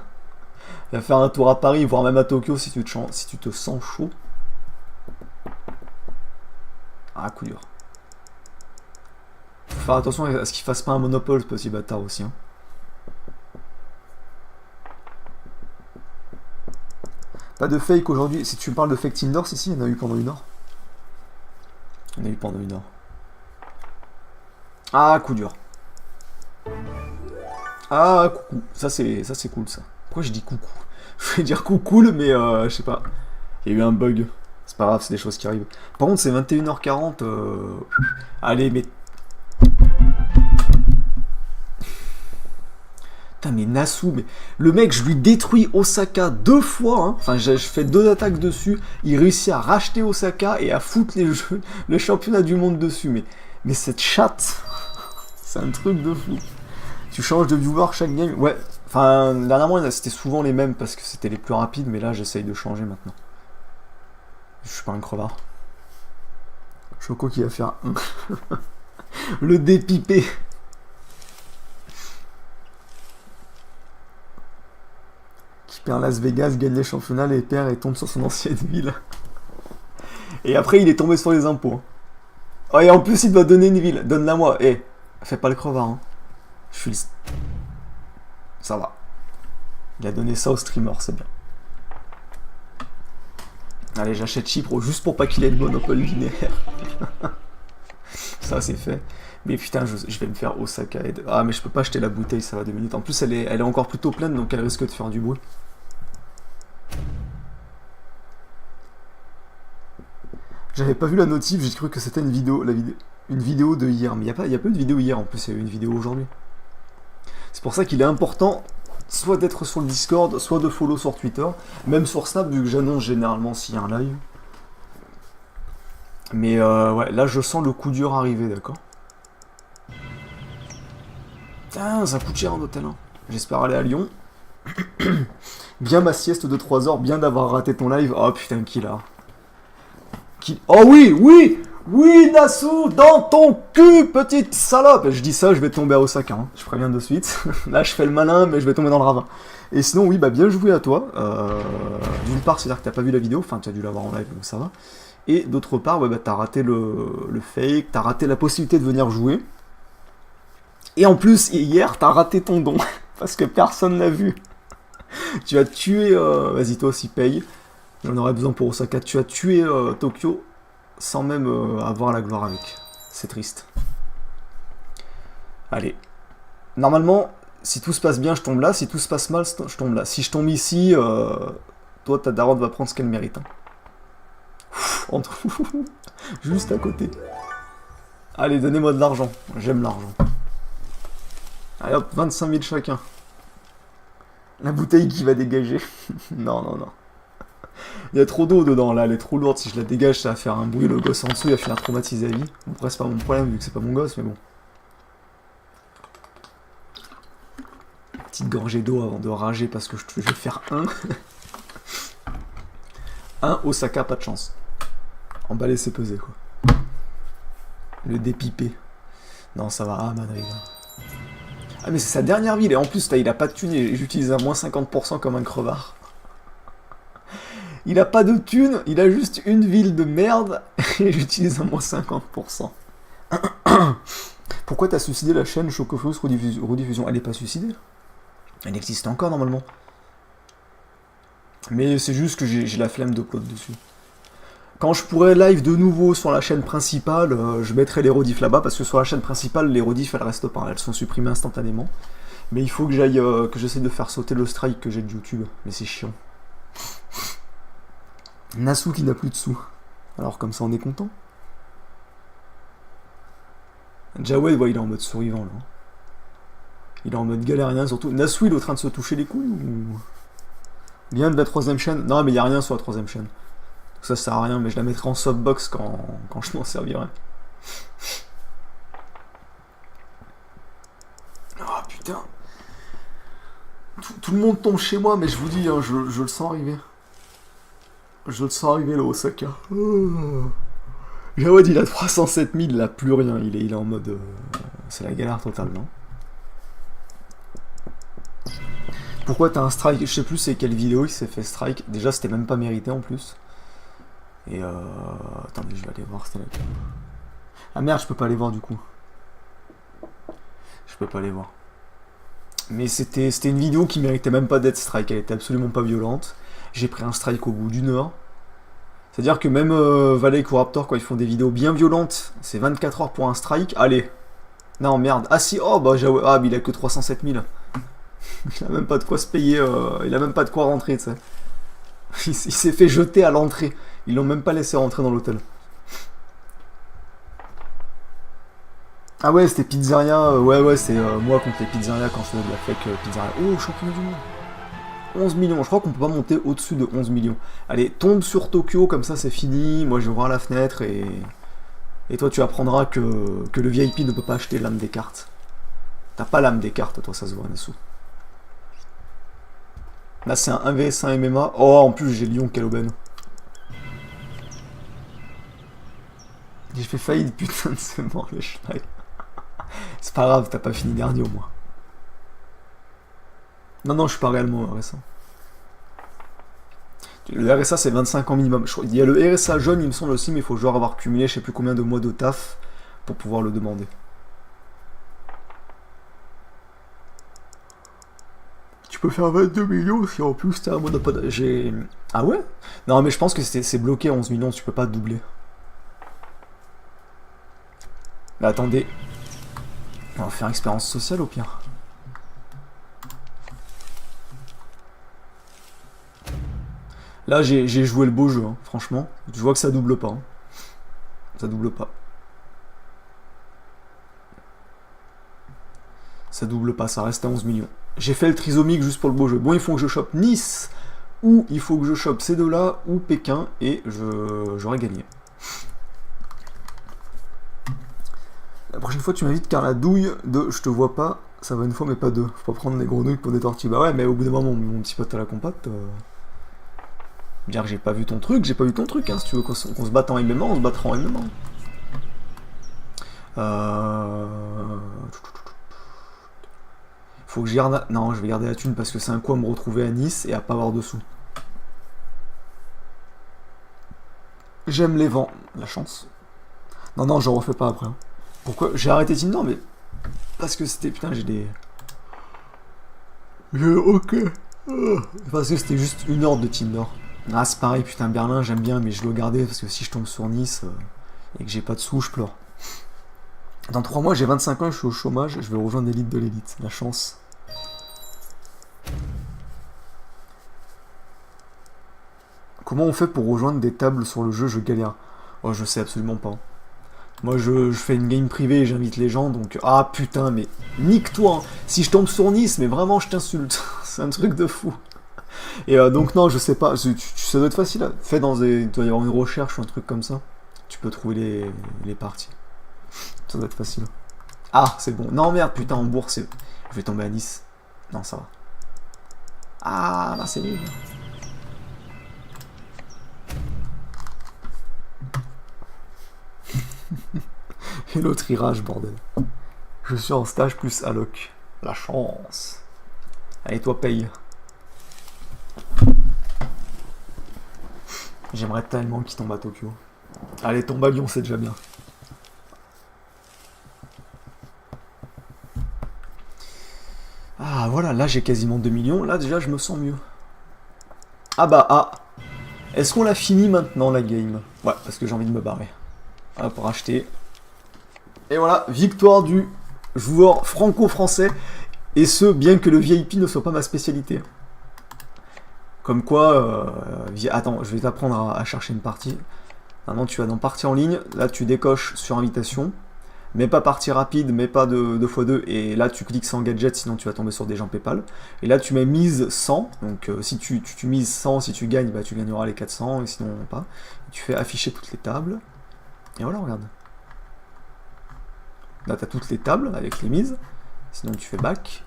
Va faire un tour à Paris, voire même à Tokyo si tu te sens chaud. Ah, coup dur. faire attention à ce qu'il fasse pas un monopole, ce petit bâtard aussi. Hein. Pas de fake aujourd'hui. Si tu parles de fake Tinder, si, il y en a eu pendant 1 heure. Il y en a eu pendant 1 heure. Ah, coup dur. Ah, coucou. Ça, c'est cool, ça. Pourquoi je dis coucou? Je vais dire coucou, mais je sais pas. Il y a eu un bug. C'est pas grave, c'est des choses qui arrivent. Par contre, c'est 21h40. Allez, mais... Putain, mais Nasu, mais... Le mec, je lui détruis Osaka 2 fois. Hein. Enfin, je fais 2 attaques dessus. Il réussit à racheter Osaka et à foutre le championnat du monde dessus. Mais cette chatte, c'est un truc de fou. Tu changes de viewer chaque game. Ouais, enfin, dernièrement, c'était souvent les mêmes parce que c'était les plus rapides. Mais là, j'essaye de changer maintenant. Je suis pas un crevard. Choco qui va faire le dépipé. Qui perd Las Vegas, gagne les championnats, les perd et tombe sur son ancienne ville. Et après, il est tombé sur les impôts. Oh, et en plus, il doit donner une ville. Donne-la moi. Eh, fais pas le crevard. Hein. Je suis le... Ça va. Il a donné ça au streamer, c'est bien. Allez, j'achète Chypre juste pour pas qu'il ait le monopole linéaire. Ça, c'est fait. Mais putain, je vais me faire Osaka. Ah, mais je peux pas acheter la bouteille, ça va 2 minutes. En plus, elle est encore plutôt pleine, donc elle risque de faire du bruit. J'avais pas vu la notif, j'ai cru que c'était une vidéo, une vidéo de hier. Mais il y a pas eu de vidéo hier, en plus, il y a eu une vidéo aujourd'hui. C'est pour ça qu'il est important... soit d'être sur le Discord, soit de follow sur Twitter, même sur Snap, vu que j'annonce généralement s'il y a un live. Mais ouais, là je sens le coup dur arriver, d'accord. Putain, ça coûte cher un hôtel. Hein. J'espère aller à Lyon. Bien ma sieste de 3 heures, bien d'avoir raté ton live. Oh putain, qui là? Oh oui, oui! Oui, Nasu, dans ton cul, petite salope! Je dis ça, je vais tomber à Osaka, hein. Je préviens de suite. Là, je fais le malin, mais je vais tomber dans le ravin. Et sinon, oui, bah bien joué à toi. D'une part, c'est-à-dire que t'as pas vu la vidéo, enfin, tu as dû l'avoir en live, donc ça va. Et d'autre part, ouais, bah, t'as raté le fake, t'as raté la possibilité de venir jouer. Et en plus, hier, t'as raté ton don, parce que personne l'a vu. Tu as tué... Vas-y, toi aussi, paye. J'en aurais besoin pour Osaka. Tu as tué Tokyo sans même avoir la gloire avec. C'est triste. Allez. Normalement, si tout se passe bien, je tombe là. Si tout se passe mal, je tombe là. Si je tombe ici, toi, ta daronne va prendre ce qu'elle mérite. Hein. Juste à côté. Allez, donnez-moi de l'argent. J'aime l'argent. Allez hop, 25 000 chacun. La bouteille qui va dégager. Non, non, non. Il y a trop d'eau dedans, là, elle est trop lourde. Si je la dégage, ça va faire un bruit. Le gosse en dessous, il va finir traumatisé à vie. Bon, après, c'est pas mon problème, vu que c'est pas mon gosse, mais bon. Petite gorgée d'eau avant de rager, parce que je vais faire un Osaka, pas de chance. Emballer, c'est pesé, quoi. Le dépipé. Non, ça va, ah, Madrid. Ah, mais c'est sa dernière ville, et en plus, là, il a pas de thune, et j'utilise à moins 50% comme un crevard. Il a pas de thune, il a juste une ville de merde, et j'utilise à moins 50%. Pourquoi t'as suicidé la chaîne Chocoflux Rediffusion? Elle est pas suicidée, là. Elle existe encore, normalement. Mais c'est juste que j'ai la flemme d'upload dessus. Quand je pourrai live de nouveau sur la chaîne principale, je mettrai les rediffs là-bas, parce que sur la chaîne principale, les rediffs, elles restent pas, elles sont supprimées instantanément. Mais il faut que j'aille, que j'essaie de faire sauter le strike que j'ai de YouTube, mais c'est chiant. Nasu qui n'a plus de sous. Alors comme ça on est content. Jawed, ouais, il est en mode survivant là. Il est en mode galérien surtout. Nasu il est en train de se toucher les couilles ou... Bien de la 3ème chaîne. Non mais il n'y a rien sur la 3ème chaîne. Ça sert à rien mais je la mettrai en subbox quand je m'en servirai. Ah putain. Tout le monde tombe chez moi mais je vous dis, hein, je le sens arriver. Je le sens arriver, le Osaka. Jawed, il a 307 000, il a plus rien. Il est en mode... c'est la galère totale, non? Pourquoi t'as un strike? Je sais plus c'est quelle vidéo il s'est fait strike. Déjà, c'était même pas mérité, en plus. Et attendez, je vais aller voir. Ah merde, je peux pas aller voir, du coup. Je peux pas les voir. Mais c'était une vidéo qui méritait même pas d'être strike, elle était absolument pas violente. J'ai pris un strike au bout d'une heure. C'est-à-dire que même Valet ou Raptor, quand ils font des vidéos bien violentes, c'est 24 heures pour un strike. Allez. Non, merde. Ah si, oh bah j'avoue. Ah, mais il a que 307 000. Il a même pas de quoi se payer, il a même pas de quoi rentrer, tu sais. Il s'est fait jeter à l'entrée. Ils l'ont même pas laissé rentrer dans l'hôtel. Ah ouais, c'était Pizzeria, ouais, c'est moi contre les Pizzeria quand je faisais de la fake Pizzeria. Oh, championnat du monde. 11 millions, je crois qu'on peut pas monter au-dessus de 11 millions. Allez, tombe sur Tokyo, comme ça c'est fini. Moi je vais ouvrir la fenêtre et toi tu apprendras que le VIP ne peut pas acheter l'âme des cartes. T'as pas l'âme des cartes, toi, ça se voit, Nassou. Là c'est un 1vs1 MMA. Oh, en plus j'ai Lyon, quelle aubaine. J'ai fait faillite, putain, c'est mort les schneid. C'est pas grave, t'as pas fini dernier au moins. Non, je suis pas réellement au RSA. Le RSA c'est 25 ans minimum. Il y a le RSA jeune, il me semble aussi, mais il faut genre avoir cumulé je sais plus combien de mois de taf pour pouvoir le demander. Tu peux faire 22 millions si en plus t'as un monopole. Ah ouais? Non, mais je pense que c'est bloqué à 11 millions, tu peux pas doubler. Mais attendez. On va faire expérience sociale au pire. Là j'ai joué le beau jeu, hein, franchement. Je vois que ça double pas. Hein. Ça double pas. Ça double pas, ça reste à 11 millions. J'ai fait le trisomique juste pour le beau jeu. Bon, il faut que je chope Nice, ou il faut que je chope ces deux-là, ou Pékin, et j'aurais gagné. La prochaine fois tu m'invites car la douille de je te vois pas, ça va une fois mais pas deux. Faut pas prendre des grenouilles pour des tortillas. Bah ouais, mais au bout d'un moment, mon petit pote à la compacte, dire que j'ai pas vu ton truc, hein. Si tu veux qu'on se batte en MMA, on se battra en MMA. Faut que je garde... Non, je vais garder la thune parce que c'est un coup à me retrouver à Nice et à pas avoir de sous. J'aime les vents. La chance. Non, je refais pas après. Hein. Pourquoi? J'ai arrêté Tinder, mais... Parce que c'était... Putain, j'ai des... Ok. Parce que c'était juste une heure de Tinder. Ah, c'est pareil, putain, Berlin, j'aime bien, mais je dois garder parce que si je tombe sur Nice et que j'ai pas de sous, je pleure. Dans 3 mois, j'ai 25 ans, je suis au chômage, je vais rejoindre l'élite de l'élite. La chance. Comment on fait pour rejoindre des tables sur le jeu? Je galère. Oh, je sais absolument pas. Moi, je fais une game privée et j'invite les gens, donc... Ah, putain, mais nique-toi hein. Si je tombe sur Nice, mais vraiment, je t'insulte. C'est un truc de fou. Et donc, non, je sais pas. Ça doit être facile. Hein. Fais dans des... Il doit y avoir une recherche ou un truc comme ça. Tu peux trouver les parties. Ça doit être facile. Ah, c'est bon. Non, merde, putain, en bourse, je vais tomber à Nice. Non, ça va. Ah, là, c'est nul. Et l'autre irage, bordel. Je suis en stage plus alloc. La chance. Allez, toi, paye. J'aimerais tellement qu'il tombe à Tokyo. Allez, tombe à Lyon, c'est déjà bien. Ah, voilà, là, j'ai quasiment 2 millions. Là, déjà, je me sens mieux. Ah bah, ah. Est-ce qu'on l'a fini maintenant, la game? Ouais, parce que j'ai envie de me barrer. Hop, racheter. Et voilà, victoire du joueur franco-français. Et ce, bien que le VIP ne soit pas ma spécialité. Comme quoi... Attends, je vais t'apprendre à chercher une partie. Maintenant, tu vas dans partie en ligne. Là, tu décoches sur invitation. Mais pas partie rapide, mais pas de 2x2. Et là, tu cliques sans gadget, sinon tu vas tomber sur des gens PayPal. Et là, tu mets mise 100. Donc, si tu mises 100, si tu gagnes, bah, tu gagneras les 400. Et sinon, pas. Et tu fais afficher toutes les tables. Et voilà, regarde. Là, tu as toutes les tables avec les mises. Sinon, tu fais back.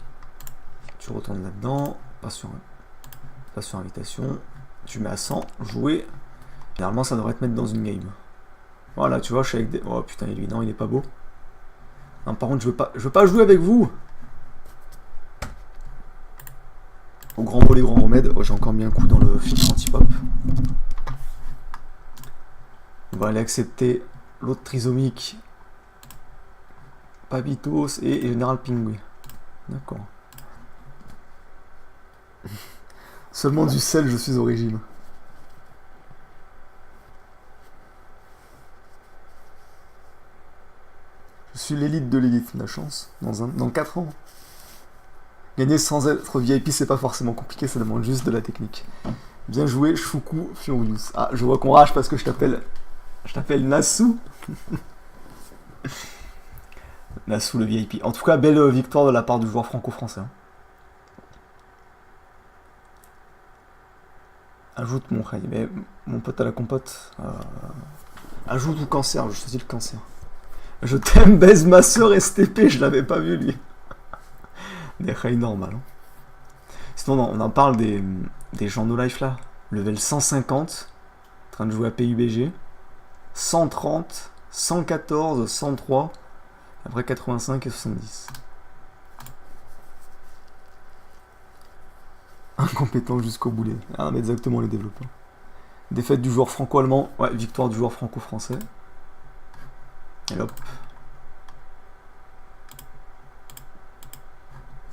Tu retournes là-dedans. Pas sur invitation. Tu mets à 100. Jouer. Généralement, ça devrait te mettre dans une game. Voilà, tu vois, je suis avec des... Oh putain, lui, non, il est pas beau. Non, par contre, je veux pas jouer avec vous. Au grand volet, grand remède. Oh, j'ai encore mis un coup dans le filtre anti-pop. On va aller accepter l'autre trisomique. Papitos et Général Pingui. D'accord. Seulement du sel, je suis au régime. Je suis l'élite de l'élite, la chance. Dans 4 ans. Gagner sans être VIP, c'est pas forcément compliqué, ça demande juste de la technique. Bien joué, Choukou Furious. Ah, je vois qu'on rage parce que je t'appelle Nassou. Nassou le VIP. En tout cas, belle victoire de la part du joueur franco-français. Hein. Ajoute mon rey, mais mon pote à la compote. Ajoute ou cancer, je choisis le cancer. Je t'aime, baise ma soeur STP, je l'avais pas vu lui. Des rails normales. Hein. Sinon, on en parle des gens no life là. Level 150, en train de jouer à PUBG. 130, 114, 103, après 85 et 70. Incompétent jusqu'au boulet. Ah, mais exactement les développeurs. Défaite du joueur franco-allemand. Ouais, victoire du joueur franco-français. Et hop.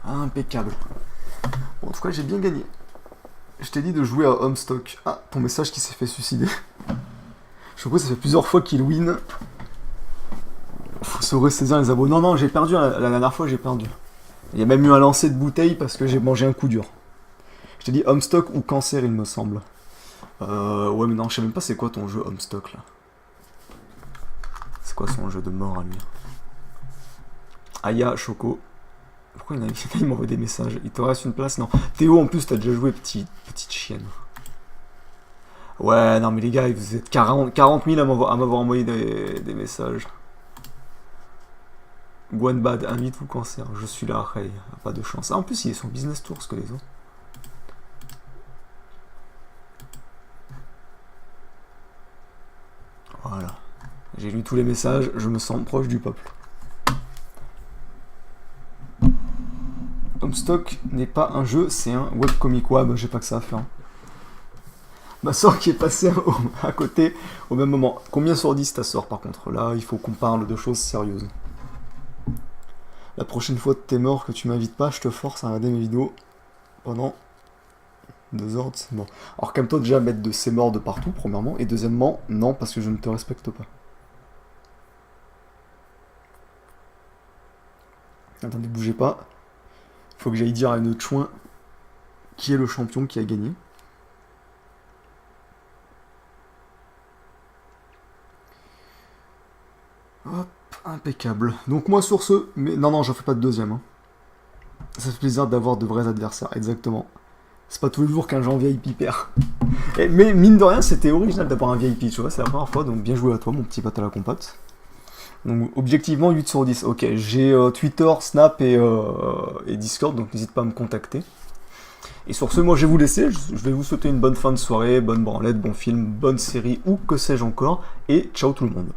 Impeccable. Bon, en tout cas, j'ai bien gagné. Je t'ai dit de jouer à Homestock. Ah, ton message qui s'est fait suicider. Je crois que ça fait plusieurs fois qu'il win. Faut se ressaisir les abos. Non, j'ai perdu. La dernière fois, j'ai perdu. Il y a même eu un lancer de bouteille parce que j'ai mangé un coup dur. Je t'ai dit Homestock ou Cancer, il me semble. Ouais, mais non, je sais même pas c'est quoi ton jeu Homestock là. C'est quoi son jeu de mort à lui? Aya, Choco. Pourquoi il m'envoie des messages? Il te reste une place? Non. Théo, en plus, t'as déjà joué, petite chienne. Ouais, non, mais les gars, vous êtes 40 000 à m'avoir envoyé des messages. Guanbad, invite ou Cancer? Je suis là, Ray. Pas de chance. Ah, en plus, il est sur Business Tours que les autres. Voilà. J'ai lu tous les messages, je me sens proche du peuple. Homestock n'est pas un jeu, c'est un webcomic. Ouais, bah j'ai pas que ça à faire. Ma soeur qui est passée à côté au même moment. Combien sur 10 ta soeur par contre? Là, il faut qu'on parle de choses sérieuses. La prochaine fois que t'es mort, que tu m'invites pas, je te force à regarder mes vidéos pendant 2 heures de c'est mort. Alors calme-toi déjà à mettre de c'est mort de partout, premièrement. Et deuxièmement, non, parce que je ne te respecte pas. Attendez, bougez pas. Faut que j'aille dire à une chouin qui est le champion qui a gagné. Hop, impeccable. Donc moi sur ce, mais non, j'en fais pas de deuxième. Hein. Ça fait plaisir d'avoir de vrais adversaires, exactement. C'est pas tous les jours qu'un genre VIP perd. Mais mine de rien, c'était original d'avoir un VIP, tu vois, c'est la première fois, donc bien joué à toi, mon petit pote à la compote. Donc objectivement 8 sur 10, ok, j'ai Twitter, Snap et Discord, donc n'hésite pas à me contacter. Et sur ce, moi je vais vous laisser, je vais vous souhaiter une bonne fin de soirée, bonne branlette, bon film, bonne série ou que sais-je encore, et ciao tout le monde.